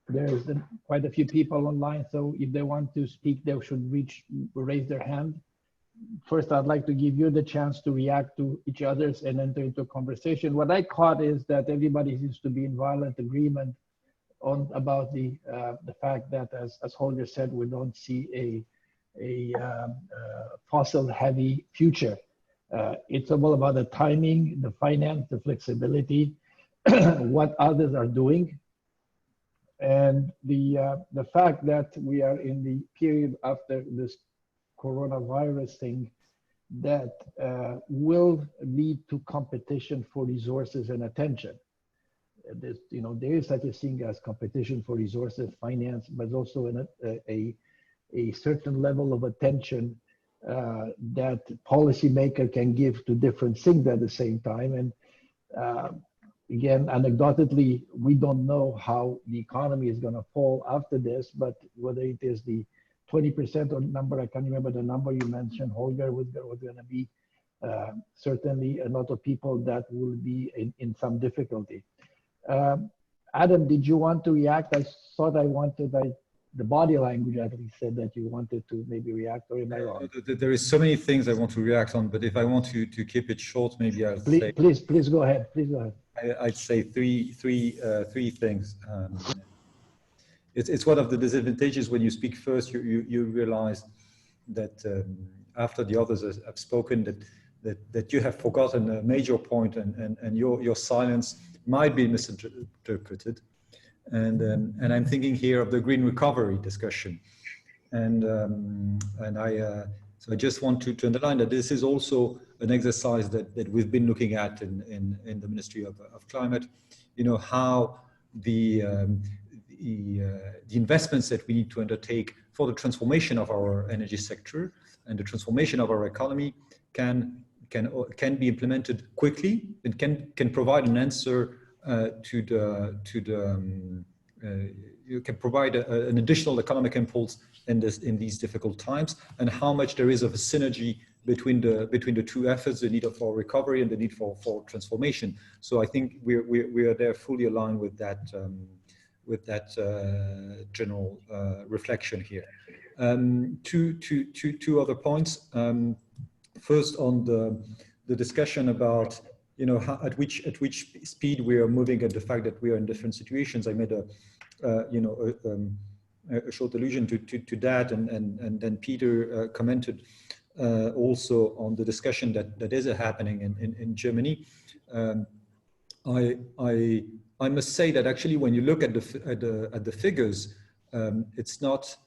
Speaker 1: There's quite a few people online, so if they want to speak, they should raise their hand. First, I'd like to give you the chance to react to each other's and enter into a conversation. What I caught is that everybody seems to be in violent agreement about the fact that, as Holger said, we don't see a fossil-heavy future. It's all about the timing, the finance, the flexibility, what others are doing, and the fact that we are in the period after this coronavirus thing that will lead to competition for resources and attention. There is such a thing as competition for resources, finance, but also a certain level of attention that policymaker can give to different things at the same time. And again, anecdotally, we don't know how the economy is going to fall after this, but whether it is the 20% or number, I can't remember the number you mentioned, Holger, was going to be certainly a lot of people that will be in some difficulty. Adam, did you want to react? I thought the body language at least said that you wanted to maybe react, or am I wrong?
Speaker 2: There is so many things I want to react on, but if I want to keep it short, maybe I'll say.
Speaker 1: Please go ahead. Please go ahead.
Speaker 2: I'd say three things. It's one of the disadvantages when you speak first. You realize that after the others have spoken, that you have forgotten a major point, and your silence might be misinterpreted. And I'm thinking here of the green recovery discussion, so I just want to underline that this is also an exercise that we've been looking at in the Ministry of Climate. How the investments that we need to undertake for the transformation of our energy sector and the transformation of our economy can be implemented quickly and can provide an answer you can provide an additional economic impulse in these difficult times, and how much there is of a synergy between the two efforts, the need for recovery and the need for transformation. So I think we are there fully aligned with that general reflection here. Two other points. First, on the discussion about at which speed we are moving, and the fact that we are in different situations. I made a short allusion to that, and then Peter commented also on the discussion that is happening in Germany. I must say that actually, when you look at the figures, it's not.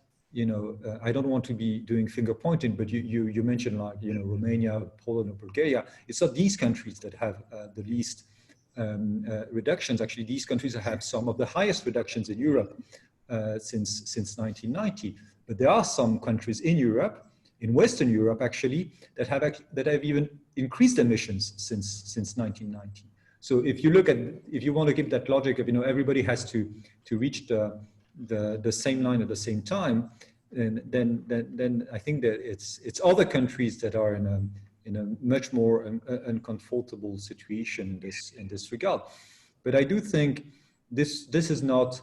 Speaker 2: I don't want to be doing finger pointing, but you mentioned Romania, Poland, or Bulgaria. It's not these countries that have the least reductions. Actually, these countries have some of the highest reductions in Europe since 1990. But there are some countries in Europe, in Western Europe actually, that have even increased emissions since 1990. So if you want to keep that logic of everybody has to reach the same line at the same time, and then I think that it's other countries that are in a much more uncomfortable situation in this regard. But I do think this is not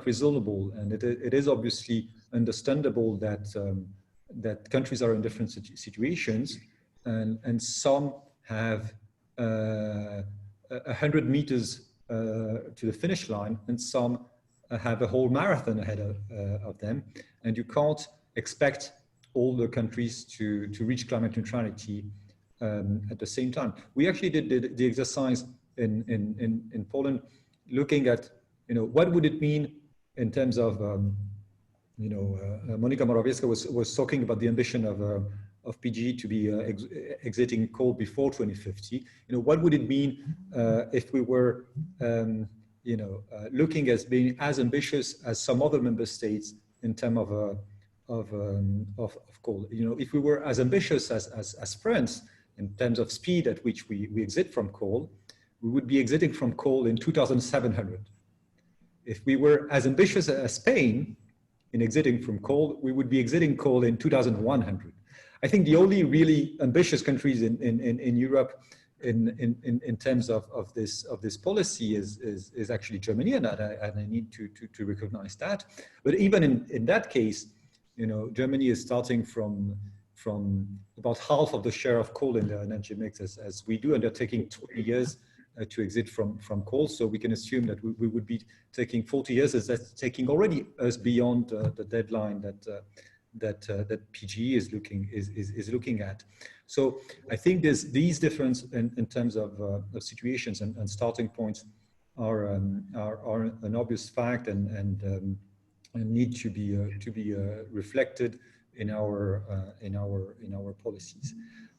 Speaker 2: resolvable, and it is obviously understandable that countries are in different situations, and some have 100 meters to the finish line, and some have a whole marathon ahead of them, and you can't expect all the countries to reach climate neutrality at the same time. We actually did the exercise in Poland, looking at what would it mean in terms of Monika Morawiecka was talking about the ambition of PGE to be exiting coal before 2050. What would it mean if we were looking as being as ambitious as some other member states in terms coal. You know, if we were as ambitious as France in terms of speed at which we exit from coal, we would be exiting from coal in 2700. If we were as ambitious as Spain in exiting from coal, we would be exiting coal in 2100. I think the only really ambitious countries in Europe in terms of this policy is actually Germany, and I need to recognize that. But even in that case, you know, Germany is starting from about half of the share of coal in their energy mix as we do, and they're taking 20 years to exit from coal. So we can assume that we would be taking 40 years, as that's taking already us beyond the deadline that PGE is looking at. So I think there's these difference in terms of situations and starting points are an obvious fact and need to be reflected in our policies.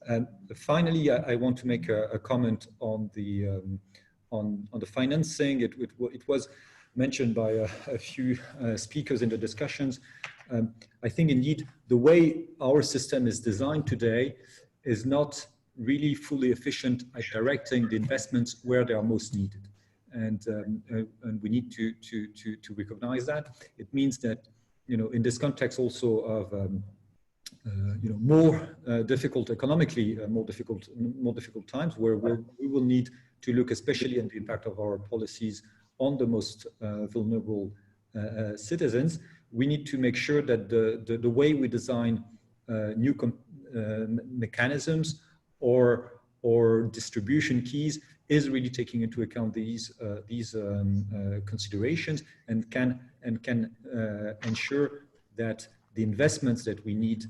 Speaker 2: And finally, I want to make a comment on the financing. It was mentioned by a few speakers in the discussions. I think indeed the way our system is designed today is not really fully efficient at directing the investments where they are most needed, and we need to recognize that. It means that, you know, in this context also of you know, more difficult economically, more difficult times, where we will need to look especially at the impact of our policies on the most vulnerable citizens. We need to make sure that the way we design new mechanisms or distribution keys is really taking into account these considerations and can ensure that the investments that we need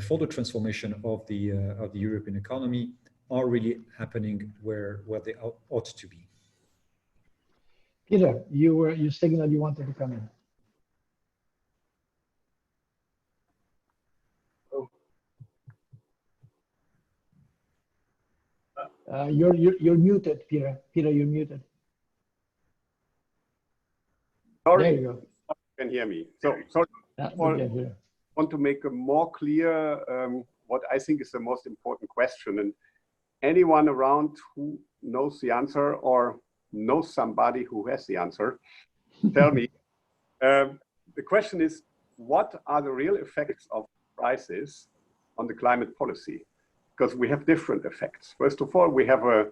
Speaker 2: for the transformation of the European economy are really happening where they ought to be.
Speaker 1: Peter, you signaled you wanted to come in. You're muted, Peter. Peter, you're muted.
Speaker 3: Sorry,
Speaker 1: there you go.
Speaker 3: You can hear me. So sorry. I want to make a more clear what I think is the most important question, and anyone around who knows the answer or knows somebody who has the answer, tell me. The question is, what are the real effects of crisis on the climate policy? Because we have different effects. First of all, we have a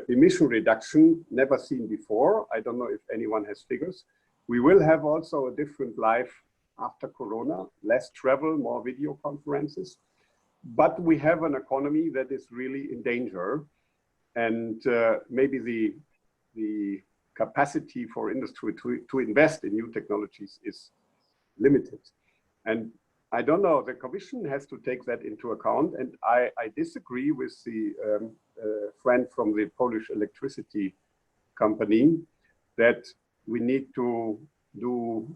Speaker 3: emission reduction never seen before. I don't know if anyone has figures. We will have also a different life after Corona, less travel, more video conferences. But we have an economy that is really in danger. And maybe the capacity for industry to invest in new technologies is limited. And I don't know, the Commission has to take that into account. And I disagree with the friend from the Polish electricity company that we need to do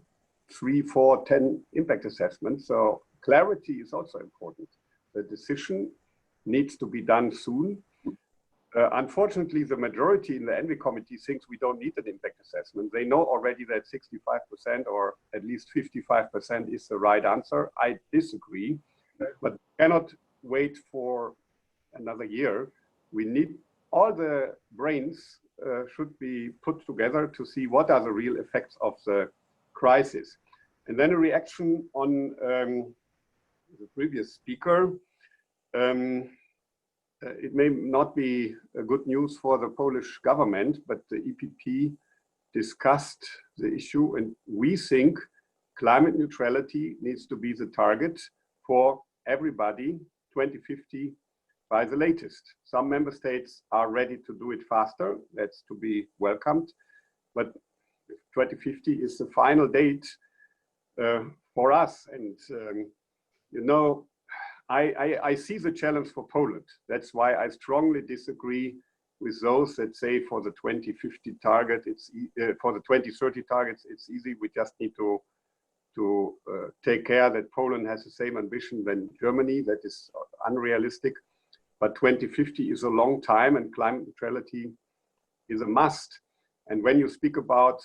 Speaker 3: 3, 4, 10 impact assessments. So clarity is also important. The decision needs to be done soon. Unfortunately, the majority in the ENVI committee thinks we don't need an impact assessment. They know already that 65% or at least 55% is the right answer. I disagree, but cannot wait for another year. We need all the brains should be put together to see what are the real effects of the crisis. And then a reaction on the previous speaker. It may not be a good news for the Polish government, but the EPP discussed the issue, and we think climate neutrality needs to be the target for everybody, 2050 by the latest. Some member states are ready to do it faster. That's to be welcomed. But 2050 is the final date for us. And, you know, I see the challenge for Poland. That's why I strongly disagree with those that say for the 2050 target, it's for the 2030 targets, it's easy. We just need to take care that Poland has the same ambition than Germany. That is unrealistic. But 2050 is a long time, and climate neutrality is a must. And when you speak about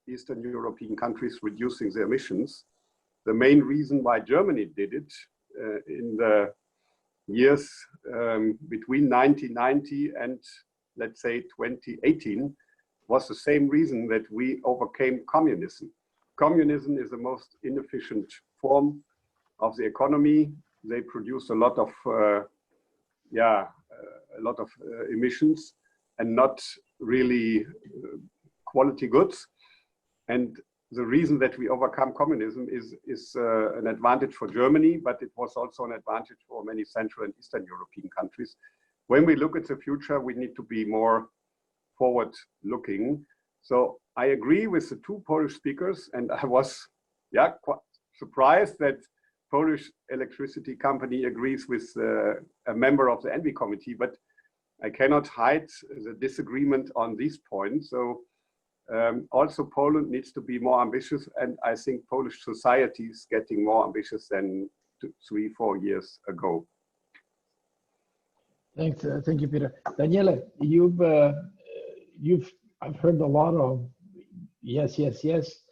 Speaker 3: Eastern European countries reducing their emissions, the main reason why Germany did it in the years between 1990 and let's say 2018 was the same reason that we overcame communism. Communism is the most inefficient form of the economy. They produce a lot of emissions and not really quality goods. And the reason that we overcome communism is an advantage for Germany, but it was also an advantage for many Central and Eastern European countries. When we look at the future, we need to be more forward-looking. So I agree with the two Polish speakers, and I was quite surprised that Polish electricity company agrees with a member of the ENVI committee, but I cannot hide the disagreement on these points. So also Poland needs to be more ambitious, and I think Polish society is getting more ambitious than 3-4 years ago.
Speaker 1: Thanks, thank you, Peter. Daniele, I've heard a lot of yes, yes, yes,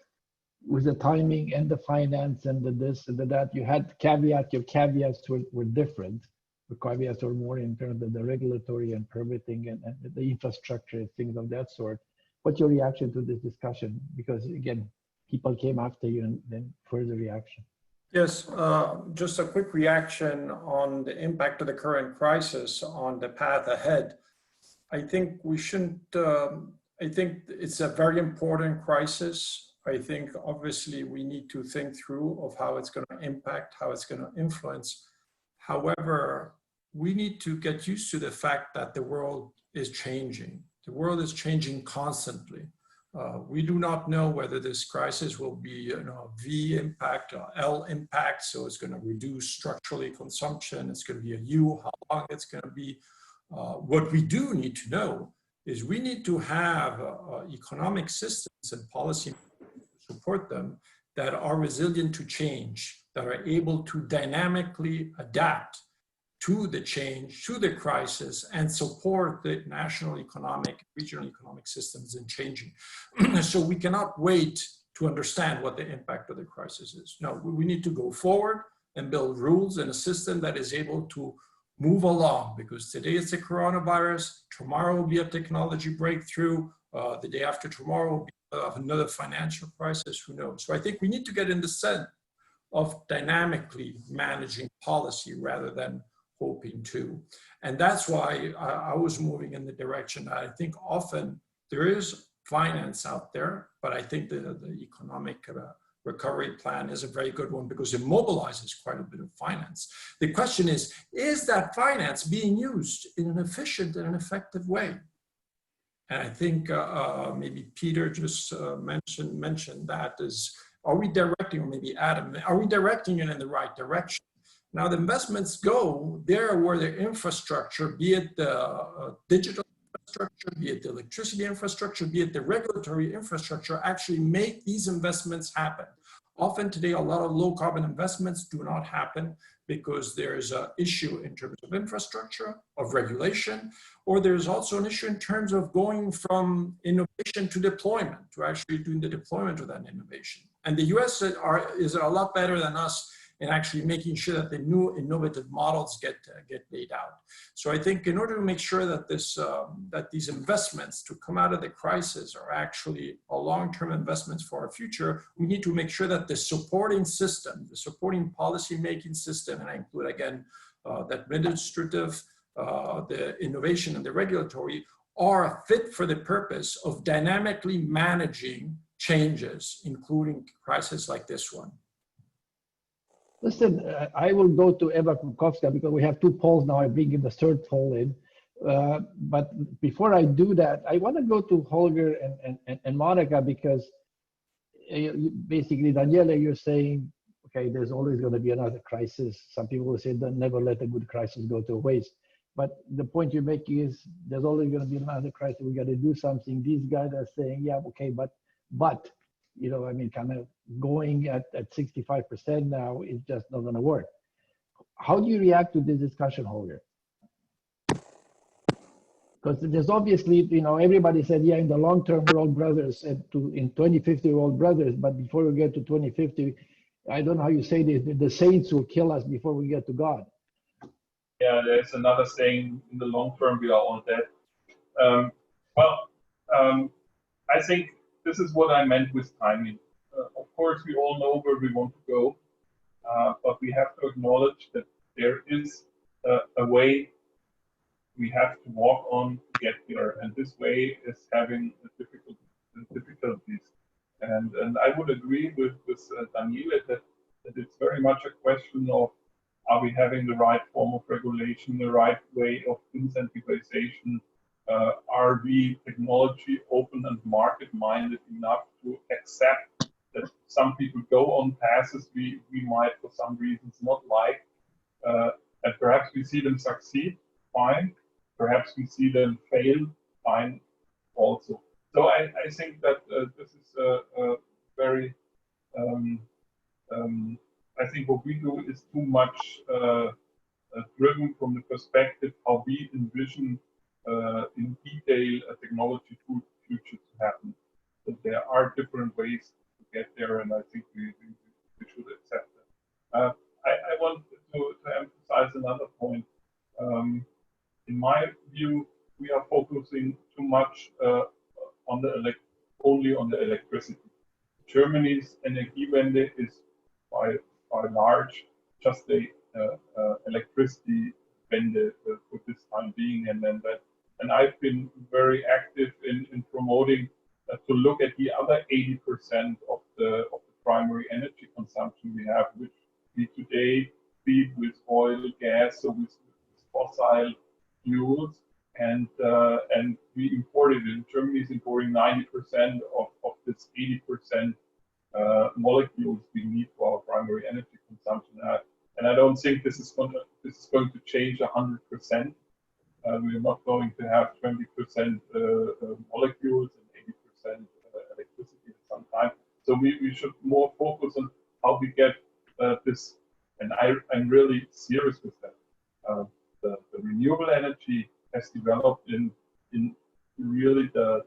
Speaker 1: with the timing and the finance and the this and the that. You had caveats. Your caveats were different. The caveats were more in terms of the regulatory and permitting and the infrastructure and things of that sort. What's your reaction to this discussion? Because again, people came after you and then further reaction.
Speaker 5: Yes, just a quick reaction on the impact of the current crisis on the path ahead. I think we shouldn't, I think it's a very important crisis. I think obviously we need to think through of how it's going to impact, how it's going to influence. However, we need to get used to the fact that the world is changing. The world is changing constantly. We do not know whether this crisis will be a V impact or L impact, so it's going to reduce structurally consumption, it's going to be a U, how long it's going to be. What we do need to know is we need to have economic systems and policy to support them that are resilient to change, that are able to dynamically adapt to the change, to the crisis, and support the national economic, regional economic systems in changing. So we cannot wait to understand what the impact of the crisis is. No, we need to go forward and build rules and a system that is able to move along, because today it's the coronavirus, tomorrow will be a technology breakthrough, the day after tomorrow will be another financial crisis, who knows? So I think we need to get in the sense of dynamically managing policy rather than hoping to. And that's why I was moving in the direction that I think often there is finance out there, but I think the economic recovery plan is a very good one because it mobilizes quite a bit of finance. The question is that finance being used in an efficient and an effective way? And I think maybe Peter just mentioned that is, are we directing, or maybe Adam, are we directing it in the right direction? Now the investments go there where the infrastructure, be it the digital infrastructure, be it the electricity infrastructure, be it the regulatory infrastructure, actually make these investments happen. Often today, a lot of low carbon investments do not happen because there's an issue in terms of infrastructure, of regulation, or there's also an issue in terms of going from innovation to deployment, to actually doing the deployment of that innovation. And the US is a lot better than us in actually making sure that the new innovative models get laid out. So I think in order to make sure that that these investments to come out of the crisis are actually a long-term investments for our future, we need to make sure that the supporting system, the supporting policy-making system, and I include again the administrative, the innovation and the regulatory, are fit for the purpose of dynamically managing changes, including crises like this one.
Speaker 1: Listen, I will go to Eva Krukowska because we have two polls now. I bring in the third poll in. But before I do that, I want to go to Holger and Monika, because basically, Daniele, you're saying, okay, there's always going to be another crisis. Some people will say, don't never let a good crisis go to waste. But the point you're making is there's always going to be another crisis. We got to do something. These guys are saying, yeah, okay, but you know, I mean, kind of going at 65% now is just not going to work. How do you react to this discussion, Holger? Because there's obviously, you know, everybody said, yeah, in the long term, we're all brothers, and in 2050, we're all brothers. But before we get to 2050, I don't know how you say this, the saints will kill us before we get to God.
Speaker 6: Yeah, there's another saying, in the long term, we are all dead. I think this is what I meant with timing. Of course, we all know where we want to go, but we have to acknowledge that there is a way we have to walk on to get there, and this way is having difficulties. And I would agree with Daniele that it's very much a question of, are we having the right form of regulation, the right way of incentivization? Are we technology open and market-minded enough to accept that some people go on paths we might, for some reasons, not like, and perhaps we see them succeed, fine. Perhaps we see them fail, fine, also. So I think that this is a very, I think what we do is too much driven from the perspective how we envision in detail a technology future to happen. But there are different ways to get there, and I think we should accept that. I want to emphasize another point. In my view, we are focusing too much on only on the electricity. Germany's Energiewende is by large just a electricity wende for this time being, and I've been very active in promoting to look at the other 80% of the primary energy consumption we have, which we today feed with oil, gas, so with fossil fuels, and we imported it. Germany is importing 90% of this 80% molecules we need for our primary energy consumption. And I don't think this is going to change 100%. We're not going to have 20% molecules and 80% electricity at some time. So we should more focus on how we get this, and I'm really serious with that. The renewable energy has developed in really the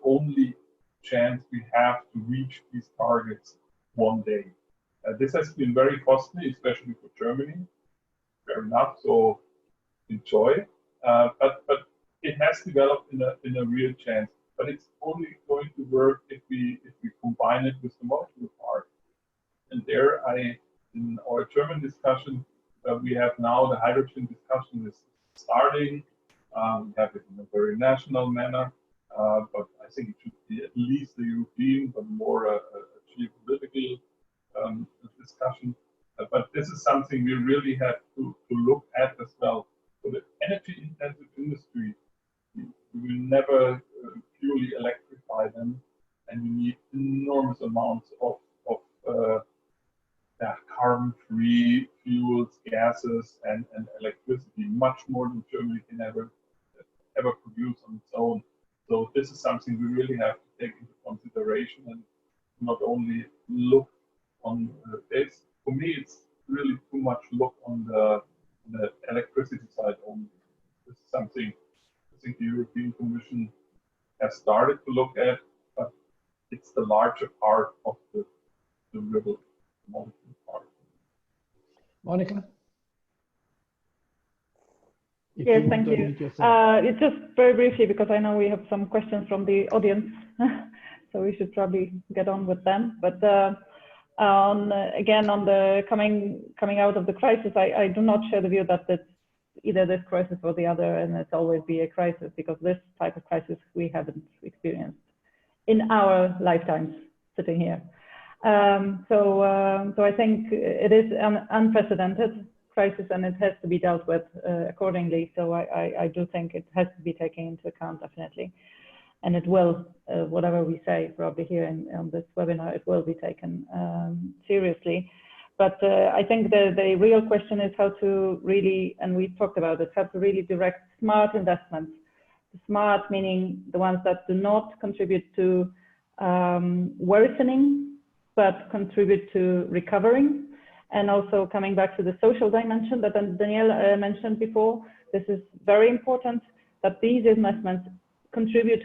Speaker 6: only chance we have to reach these targets one day. This has been very costly, especially for Germany. Fair enough, so enjoy. But it has developed in a real chance. But it's only going to work if we combine it with the molecule part. And there, in our German discussion, we have now the hydrogen discussion is starting. We have it in a very national manner, but I think it should be at least a European, but more a geopolitical discussion. But this is something we really have to look at as well. For the energy-intensive industry, we will never purely electrify them, and we need enormous amounts of carbon-free fuels, gases, and electricity, much more than Germany can ever produce on its own. So this is something we really have to take into consideration and not only look on this. For me, it's really too much look on the electricity side only. This is something I think the European Commission has started to look at, but it's the larger part of the river molecule part.
Speaker 1: Monika?
Speaker 4: Yes, thank you. It's just very briefly, because I know we have some questions from the audience, so we should probably get on with them. But again, on the coming out of the crisis, I do not share the view that it's either this crisis or the other, and it's always be a crisis, because this type of crisis we haven't experienced in our lifetimes sitting here. So I think it is an unprecedented crisis, and it has to be dealt with accordingly. So I do think it has to be taken into account, definitely. And it will, whatever we say probably here on this webinar, it will be taken seriously. But I think the real question is how to really, and we talked about it, how to really direct smart investments. Smart meaning the ones that do not contribute to worsening, but contribute to recovering. And also coming back to the social dimension that Daniele mentioned before, this is very important that these investments contribute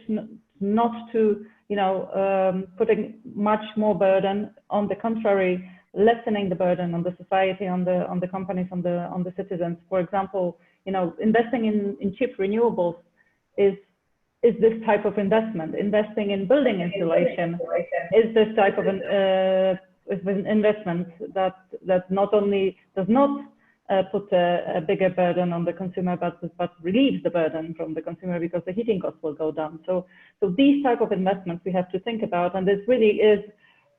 Speaker 4: not to, putting much more burden. On the contrary, lessening the burden on the society, on the companies, on the citizens. For example, investing in cheap renewables is this type of investment. Investing in building insulation is this type of an investment that not only does not put a bigger burden on the consumer, but relieves the burden from the consumer because the heating costs will go down. So these type of investments we have to think about, and this really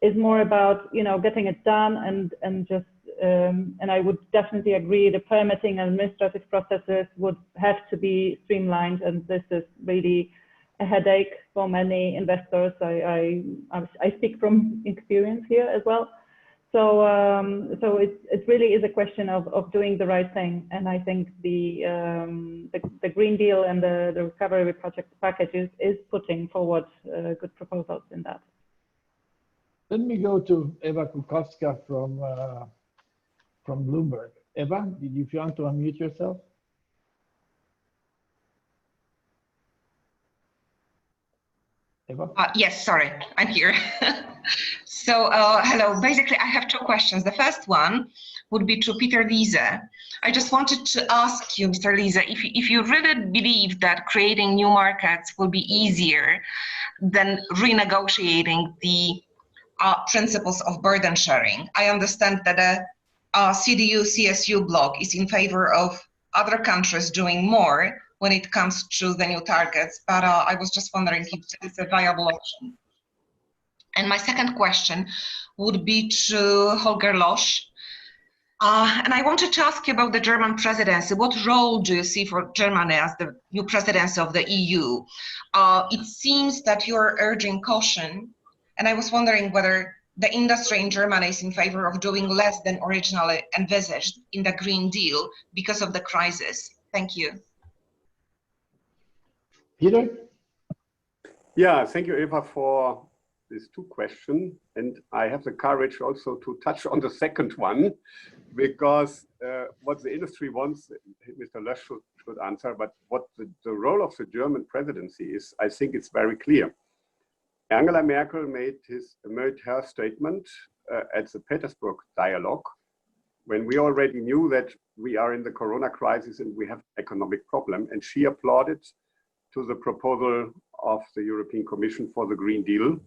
Speaker 4: is more about getting it done and just and I would definitely agree the permitting and administrative processes would have to be streamlined, and this is really a headache for many investors. I speak from experience here as well. So it really is a question of doing the right thing, and I think the Green Deal and the recovery project package is putting forward good proposals in that.
Speaker 1: Let me go to Eva Kukowska from Bloomberg. Eva, did you want to unmute yourself? Eva?
Speaker 7: Yes, sorry, I'm here. So, hello. Basically, I have two questions. The first one would be to Peter Liese. I just wanted to ask you, Mr. Liese, if you really believe that creating new markets will be easier than renegotiating the principles of burden sharing. I understand that the CDU-CSU bloc is in favor of other countries doing more when it comes to the new targets, but I was just wondering if it's a viable option. And my second question would be to Holger Losch. And I wanted to ask you about the German presidency. What role do you see for Germany as the new presidency of the EU? It seems that you're urging caution, and I was wondering whether the industry in Germany is in favor of doing less than originally envisaged in the Green Deal because of the crisis. Thank you.
Speaker 1: Peter?
Speaker 3: Yeah, thank you, Eva, for these two questions. And I have the courage also to touch on the second one, because what the industry wants, Mr. Losch should answer, but what the role of the German presidency is, I think it's very clear. Angela Merkel made her statement at the Petersburg dialogue when we already knew that we are in the corona crisis and we have economic problem, and she applauded to the proposal of the European Commission for the Green Deal,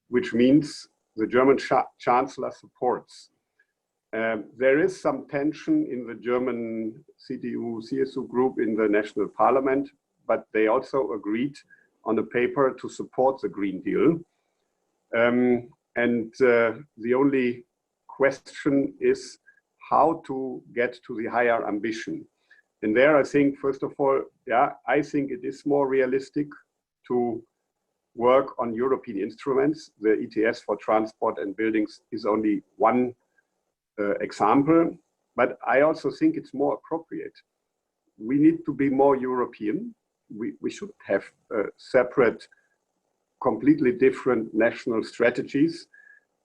Speaker 3: which means the German Chancellor supports. There is some tension in the German CDU-CSU group in the National Parliament, but they also agreed on a paper to support the Green Deal. The only question is how to get to the higher ambition. And there, I think, first of all, I think it is more realistic to work on European instruments. The ETS for transport and buildings is only one example, but I also think it's more appropriate. We need to be more European. We should have separate, completely different national strategies.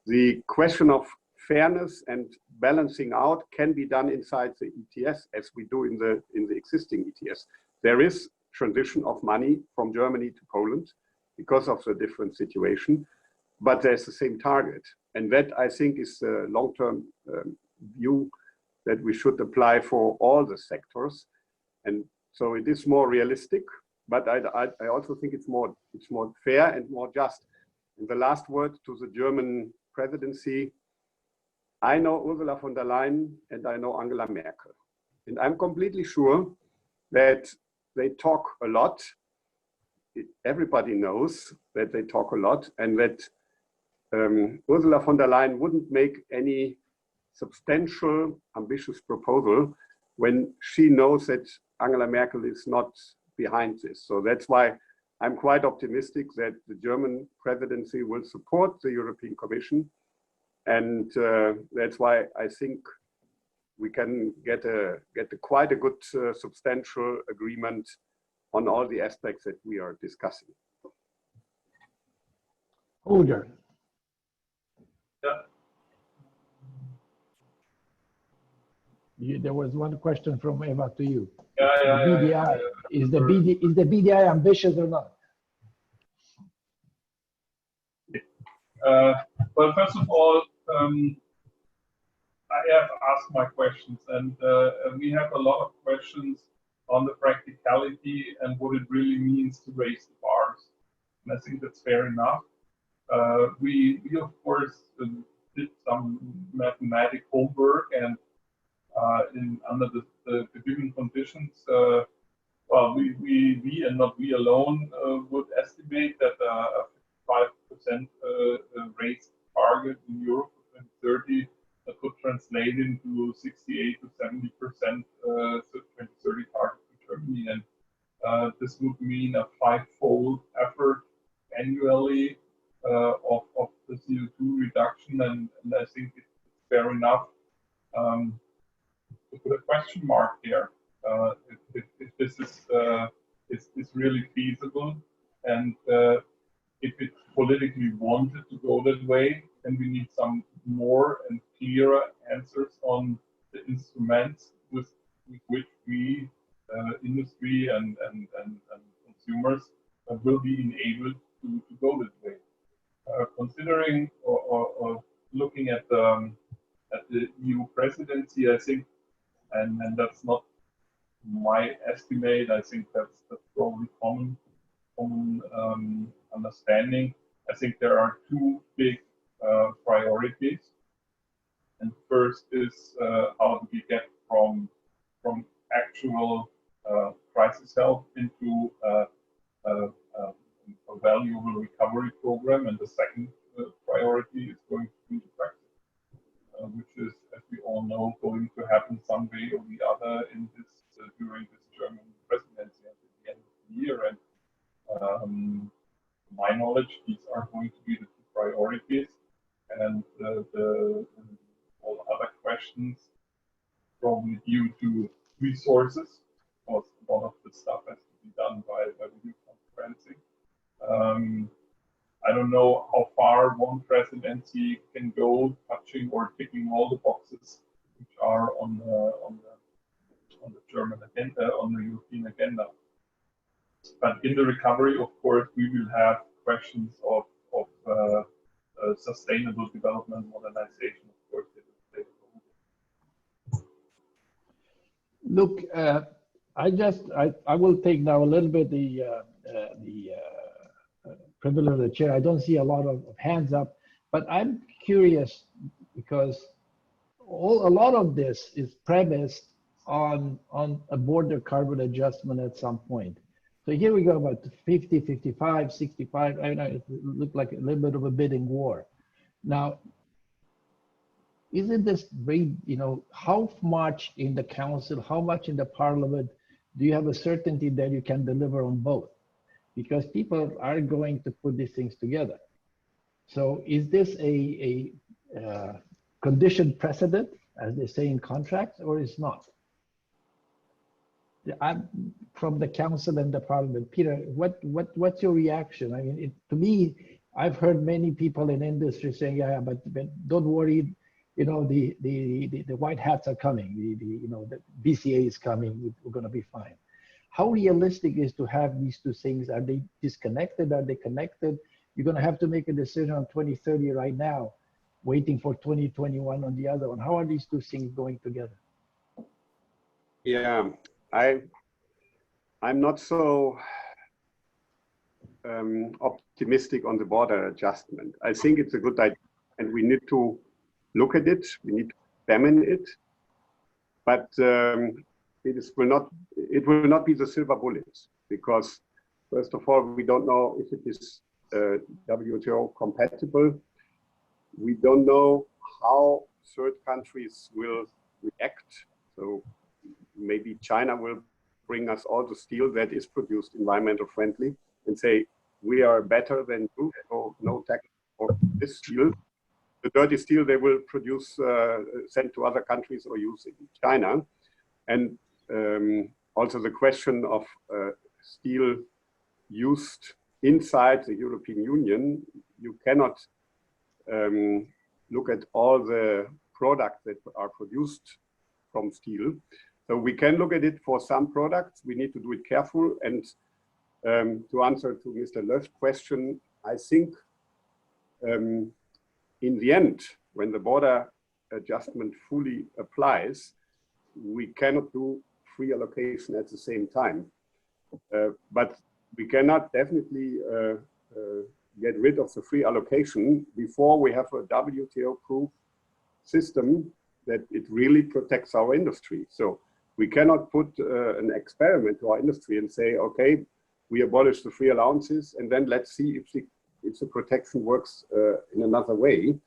Speaker 3: The question of fairness and balancing out can be done inside the ETS, as we do in the existing ETS. There is transition of money from Germany to Poland because of the different situation, but there's the same target. And that, I think, is the long-term view that we should apply for all the sectors. And so it is more realistic, but I also think it's more fair and more just. And the last word to the German presidency, I know Ursula von der Leyen and I know Angela Merkel. And I'm completely sure that they talk a lot. Everybody knows that they talk a lot, and that Ursula von der Leyen wouldn't make any substantial, ambitious proposal when she knows that Angela Merkel is not behind this. So that's why I'm quite optimistic that the German presidency will support the European Commission. And that's why I think we can get quite a good substantial agreement on all the aspects that we are discussing.
Speaker 1: Holger.
Speaker 6: Yeah.
Speaker 1: There was one question from Eva to you.
Speaker 6: Yeah.
Speaker 1: Is the BDI ambitious or not?
Speaker 6: Well, first of all, I have asked my questions, and we have a lot of questions on the practicality and what it really means to raise the bars. And I think that's fair enough. We of course did some mathematical homework, and under the given conditions, well, we and not we alone would estimate that a 5% raise target in Europe for 2030 could translate into 68 to 70% 2030 target for Germany, and this would mean a 5-fold effort annually of the CO2 reduction, and I think it's fair enough to put a question mark there if this is really feasible, and if it's politically wanted to go that way, then we need some more and clearer answers on the instruments with which we, industry and consumers, will be enabled to go that way. Considering or looking at the EU presidency, I think, and that's not my estimate, I think that's probably common understanding. I think there are two big priorities, and first is how do we get from actual crisis help into a valuable recovery program, and the second priority is going to be the Brexit, which is, as we all know, going to happen some way or the other in this during this German presidency until the end of the year. And to my knowledge, these are going to be the two priorities, and all other questions probably due to resources, because a lot of the stuff has to be done by video conferencing. I don't know how far one presidency can go, touching or ticking all the boxes which are on the German agenda, on the European agenda. But in the recovery, of course, we will have questions of sustainable development, modernization, of course.
Speaker 1: Look, I will take now a little bit the privilege of the chair. I don't see a lot of hands up, but I'm curious because a lot of this is premised on a border carbon adjustment at some point. So here we go about 50, 55, 65. I know it looked like a little bit of a bidding war. Now, isn't this very, how much in the council, how much in the parliament do you have a certainty that you can deliver on both? Because people are going to put these things together. So is this a conditioned precedent, as they say in contracts, or is not? I'm from the council and the parliament. Peter, what's your reaction? I mean, to me, I've heard many people in industry saying, yeah, but don't worry, the white hats are coming. The BCA is coming. We're going to be fine. How realistic is to have these two things? Are they disconnected? Are they connected? You're going to have to make a decision on 2030 right now, waiting for 2021 on the other one. How are these two things going together?
Speaker 3: Yeah, I'm not so optimistic on the border adjustment. I think it's a good idea, and we need to look at it. We need to examine it, but it will not be the silver bullet, because first of all, we don't know if it is WTO compatible. We don't know how third countries will react. So maybe China will bring us all the steel that is produced environmental friendly and say, we are better than you, so no tax for this steel. The dirty steel they will produce, send to other countries or use in China. And also the question of steel used inside the European Union, you cannot look at all the products that are produced from steel. So we can look at it for some products. We need to do it careful. And to answer to Mr. Löff's question, I think in the end, when the border adjustment fully applies, we cannot do free allocation at the same time. But we cannot definitely get rid of the free allocation before we have a WTO-proof system that it really protects our industry. So we cannot put an experiment to our industry and say, okay, we abolish the free allowances and then let's see if the protection works in another way.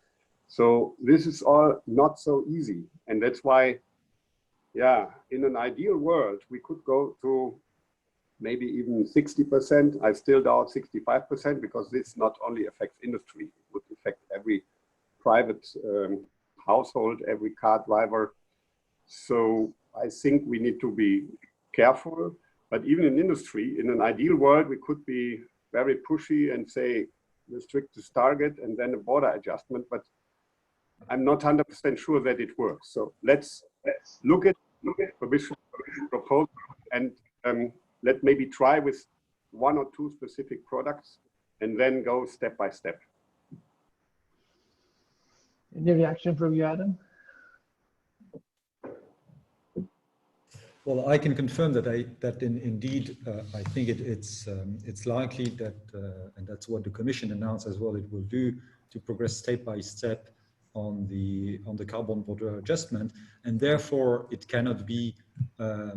Speaker 3: So this is all not so easy. And that's why, yeah, in an ideal world, we could go to maybe even 60%. I still doubt 65% because this not only affects industry, it would affect every private household, every car driver. So I think we need to be careful. But even in industry, in an ideal world, we could be very pushy and say, restrict this target and then a border adjustment. But I'm not 100% sure that it works. So let's look at Commission proposal and let's maybe try with 1 or 2 specific products and then go step by step.
Speaker 1: Any reaction from you, Adam?
Speaker 2: Well, I can confirm that indeed I think it's likely that, and that's what the Commission announced as well, it will do to progress step by step on the carbon border adjustment, and therefore it cannot be a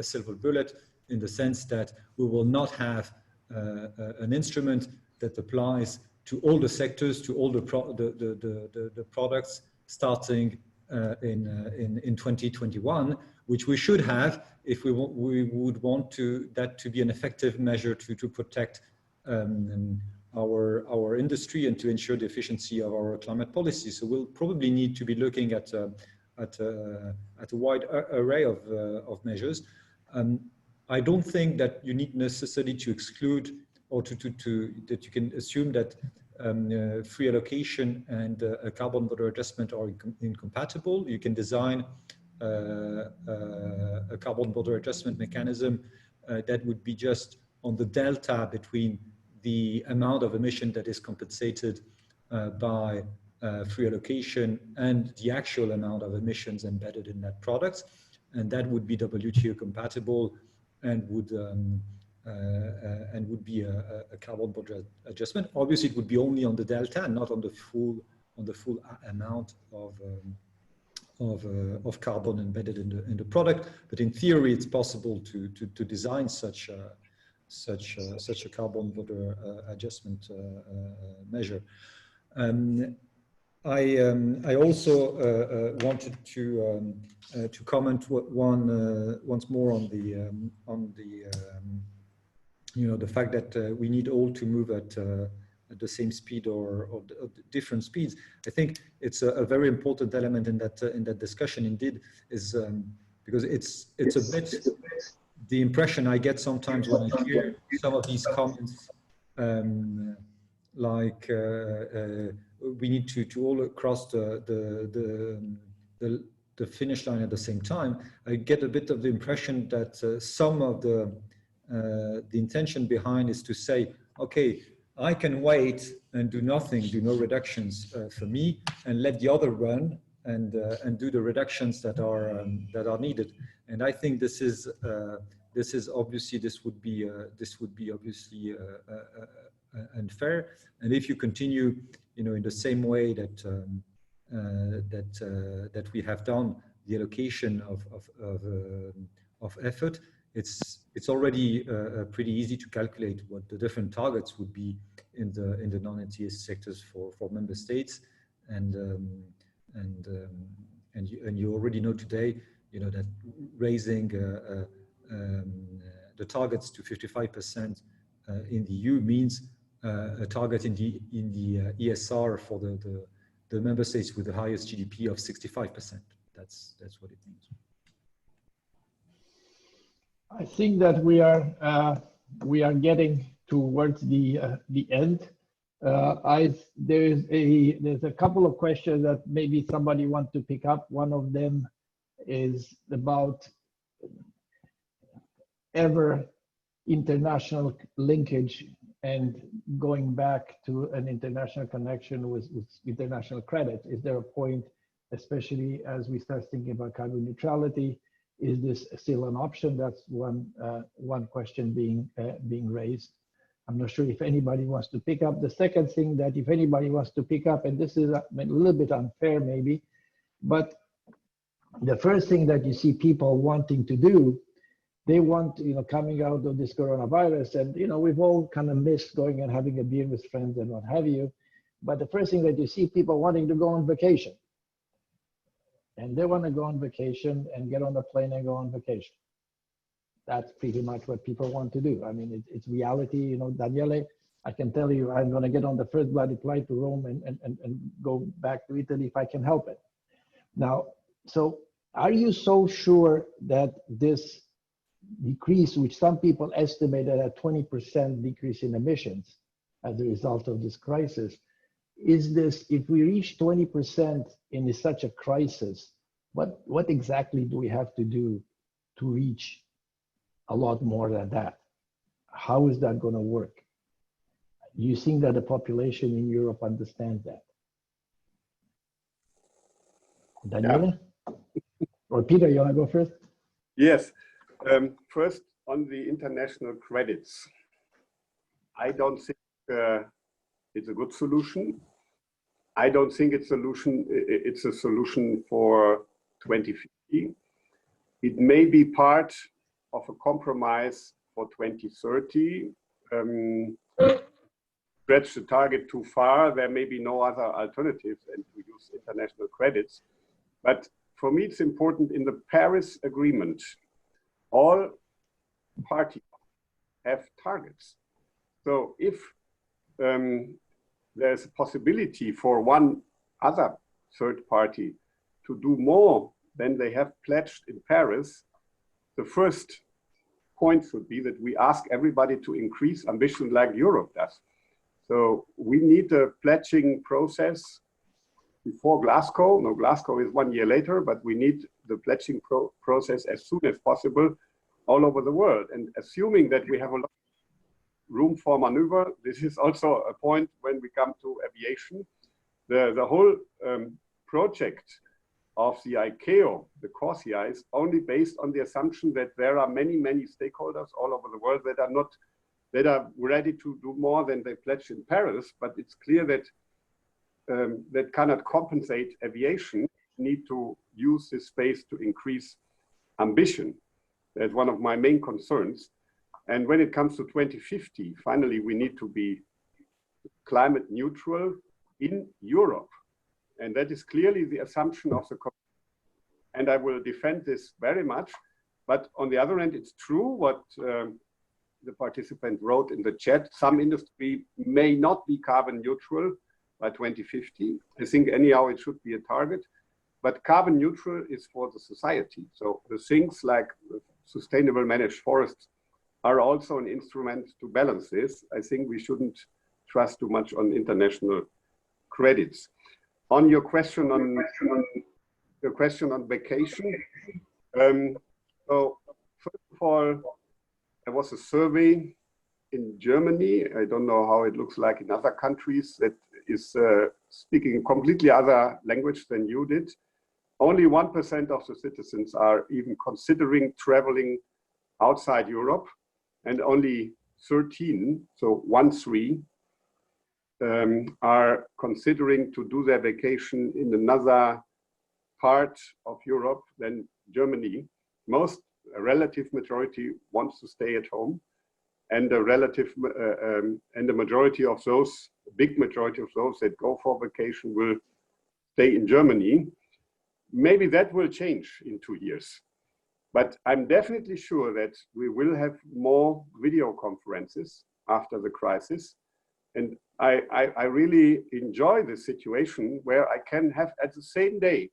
Speaker 2: silver bullet in the sense that we will not have an instrument that applies to all the sectors, to all the products starting in 2021, which we should have if we would want that to be an effective measure to protect our industry and to ensure the efficiency of our climate policy. So we'll probably need to be looking at a wide array of measures. I don't think that you need necessarily to exclude or that you can assume that free allocation and a carbon border adjustment are incompatible. You can design a carbon border adjustment mechanism that would be just on the delta between the amount of emission that is compensated by free allocation and the actual amount of emissions embedded in that product, and that would be WTO compatible and would be a carbon border adjustment. Obviously, it would be only on the delta, not on the full amount of carbon embedded in the product. But in theory, it's possible to design such a carbon border adjustment measure. I also wanted to comment once more on the fact that we need all to move at the same speed or different speeds. I think it's a very important element in that discussion. Indeed, is because it's a bit the impression I get sometimes when I hear some of these comments, like we need to all cross the finish line at the same time. I get a bit of the impression that some of the intention behind is to say, okay, I can wait and do nothing, do no reductions for me, and let the other run and do the reductions that are needed. And I think this would be obviously unfair. And if you continue, in the same way that that we have done the allocation of effort, it's already pretty easy to calculate what the different targets would be in the non-ETS sectors for member states, and you already know today, that raising the targets to 55% in the EU means a target in the ESR for the member states with the highest GDP of 65%. That's what it means.
Speaker 1: I think that we are getting towards the end. There's a couple of questions that maybe somebody wants to pick up. One of them is about ever international linkage and going back to an international connection with international credit. Is there a point especially as we start thinking about carbon neutrality. Is this still an option? That's one question being raised. I'm not sure if anybody wants to pick up. The second thing that if anybody wants to pick up, and this is a little bit unfair maybe, but the first thing that you see people wanting to do, they want, coming out of this coronavirus, and, we've all kind of missed going and having a beer with friends and what have you. But the first thing that you see people wanting to go on vacation. And they want to go on vacation and get on the plane and go on vacation. That's pretty much what people want to do. I mean, it's reality. Daniele, I can tell you, I'm going to get on the first bloody flight to Rome and go back to Italy if I can help it. Now, so are you so sure that this decrease, which some people estimated at 20% decrease in emissions as a result of this crisis, is this, if we reach 20% in such a crisis, what exactly do we have to do to reach a lot more than that? How is that going to work? Do you think that the population in Europe understands that? Daniele? Yeah. Or Peter, you want to go first?
Speaker 3: Yes. First, on the international credits, I don't think it's a good solution. I don't think it's a solution for 2050. It may be part of a compromise for 2030. Stretch the target too far, there may be no other alternative than to use international credits. But for me, it's important in the Paris Agreement, all parties have targets. So if there's a possibility for one other third party to do more than they have pledged in Paris, the first point should be that we ask everybody to increase ambition like Europe does. So we need a pledging process before Glasgow. No, Glasgow is 1 year later, but we need the pledging process as soon as possible all over the world. And assuming that we have a lot of room for maneuver, this is also a point when we come to aviation. The whole project of the ICAO, the CORSIA, is only based on the assumption that there are many, many stakeholders all over the world that are ready to do more than they pledged in Paris. But it's clear that that cannot compensate aviation. We need to use this space to increase ambition. That's one of my main concerns. And when it comes to 2050, finally, we need to be climate neutral in Europe. And that is clearly the assumption of the Commission. And I will defend this very much. But on the other hand, it's true what the participant wrote in the chat. Some industry may not be carbon neutral by 2050. I think anyhow it should be a target. But carbon neutral is for the society. So the things like sustainable managed forests are also an instrument to balance this. I think we shouldn't trust too much on international credits. On your question on vacation, so first of all, there was a survey in Germany. I don't know how it looks like in other countries that is speaking a completely other language than you did. Only 1% of the citizens are even considering traveling outside Europe, and only 13, so 1/3, are considering to do their vacation in another part of Europe than Germany. A relative majority wants to stay at home, and the majority of those, a big majority of those that go for vacation will stay in Germany. Maybe that will change in 2 years. But I'm definitely sure that we will have more video conferences after the crisis. And I really enjoy this situation where I can have at the same day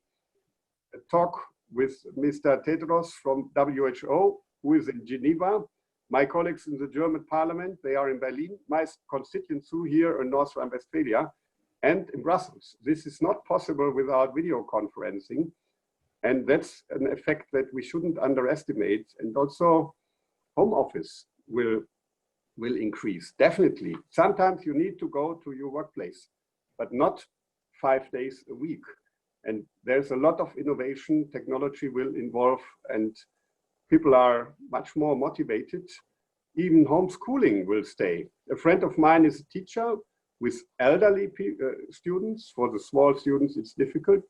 Speaker 3: a talk with Mr. Tedros from WHO, who is in Geneva, my colleagues in the German parliament, they are in Berlin, my constituents here in North Rhine-Westphalia, and in Brussels. This is not possible without video conferencing. And that's an effect that we shouldn't underestimate. And also home office will increase, definitely. Sometimes you need to go to your workplace, but not 5 days a week. And there's a lot of innovation technology will involve, and people are much more motivated. Even homeschooling will stay. A friend of mine is a teacher with elderly students. For the small students, it's difficult.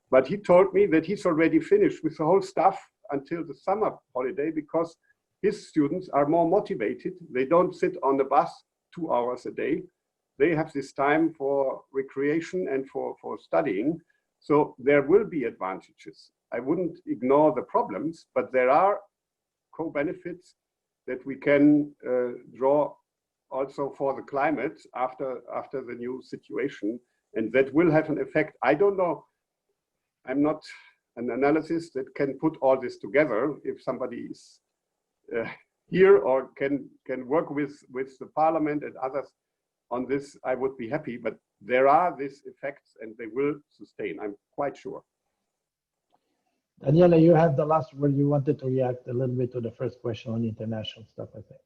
Speaker 3: But he told me that he's already finished with the whole stuff until the summer holiday because his students are more motivated. They don't sit on the bus 2 hours a day. They have this time for recreation and for studying. So there will be advantages. I wouldn't ignore the problems, but there are co-benefits that we can draw also for the climate after the new situation, and that will have an effect. I don't know, I'm not an analyst that can put all this together. If somebody is here or can work with the parliament and others on this, I would be happy, but there are these effects and they will sustain, I'm quite sure.
Speaker 1: Daniele, you have the last word. You wanted to react a little bit to the first question on international stuff, I think.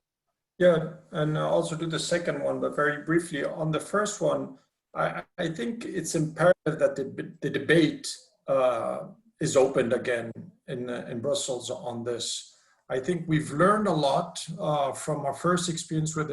Speaker 5: Yeah, and also to the second one, but very briefly on the first one, I think it's imperative that the debate is opened again in Brussels on this. I think we've learned a lot from our first experience with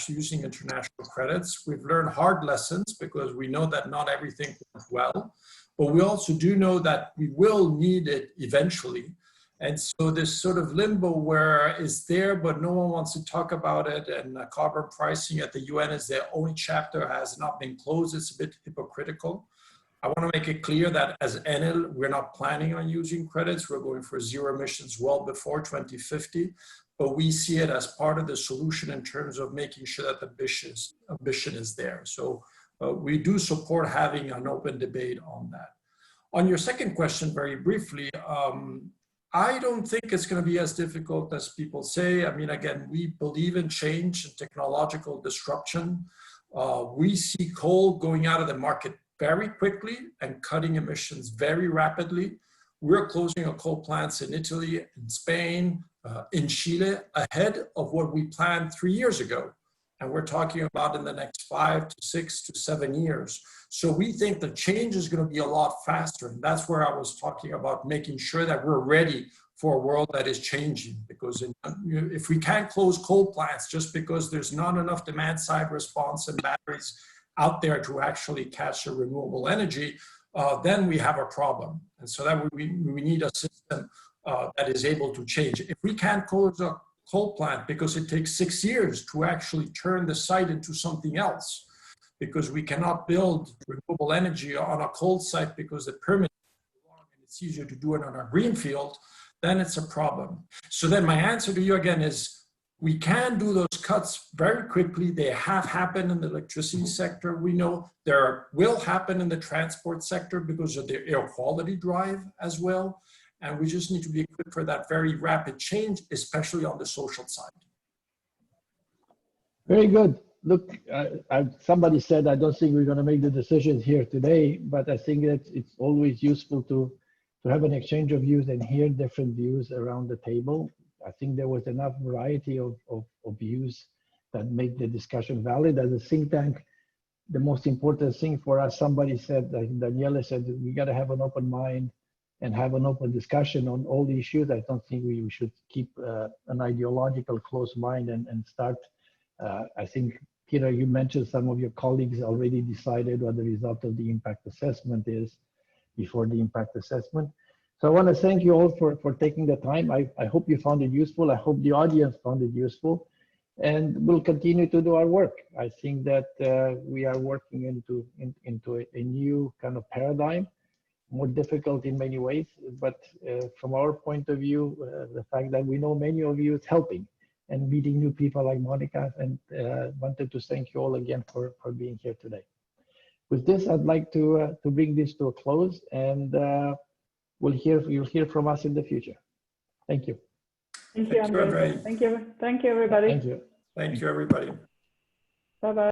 Speaker 5: using international credits. We've learned hard lessons because we know that not everything went well, but we also do know that we will need it eventually. And so this sort of limbo where it's there, but no one wants to talk about it, and carbon pricing at the UN is their only chapter has not been closed. It's a bit hypocritical. I want to make it clear that as Enel, we're not planning on using credits. We're going for zero emissions well before 2050, but we see it as part of the solution in terms of making sure that the ambition is there. So we do support having an open debate on that. On your second question, very briefly, I don't think it's going to be as difficult as people say. I mean, again, we believe in change and technological disruption. We see coal going out of the market very quickly and cutting emissions very rapidly. We're closing our coal plants in Italy, in Spain, in Chile, ahead of what we planned 3 years ago. And we're talking about in the next 5 to 6 to 7 years. So we think the change is going to be a lot faster. And that's where I was talking about making sure that we're ready for a world that is changing. Because if we can't close coal plants just because there's not enough demand side response and batteries out there to actually catch the renewable energy, then we have a problem. And so that we need a system that is able to change. If we can't close a coal plant because it takes 6 years to actually turn the site into something else, because we cannot build renewable energy on a coal site because the permit is long and it's easier to do it on a green field, then it's a problem. So then my answer to you again is, we can do those cuts very quickly. They have happened in the electricity sector. We know there will happen in the transport sector because of the air quality drive as well. And we just need to be equipped for that very rapid change, especially on the social side.
Speaker 1: Very good. Look, somebody said, I don't think we're going to make the decisions here today, but I think that it's always useful to have an exchange of views and hear different views around the table. I think there was enough variety of views that make the discussion valid. As a think tank, the most important thing for us, somebody said, like Daniele said, we got to have an open mind and have an open discussion on all the issues. I don't think we should keep an ideological closed mind and start. I think, Peter, you mentioned some of your colleagues already decided what the result of the impact assessment is before the impact assessment. So I want to thank you all for taking the time. I hope you found it useful. I hope the audience found it useful, and we'll continue to do our work. I think that we are working into a new kind of paradigm, more difficult in many ways, but from our point of view, the fact that we know many of you is helping and meeting new people like Monika, and wanted to thank you all again for being here today. With this, I'd like to bring this to a close, and you'll hear from us in the future. Thank you.
Speaker 4: Thank you, Andrei. Thank you, everybody.
Speaker 1: Thank you.
Speaker 5: Thank you, everybody.
Speaker 4: Bye-bye.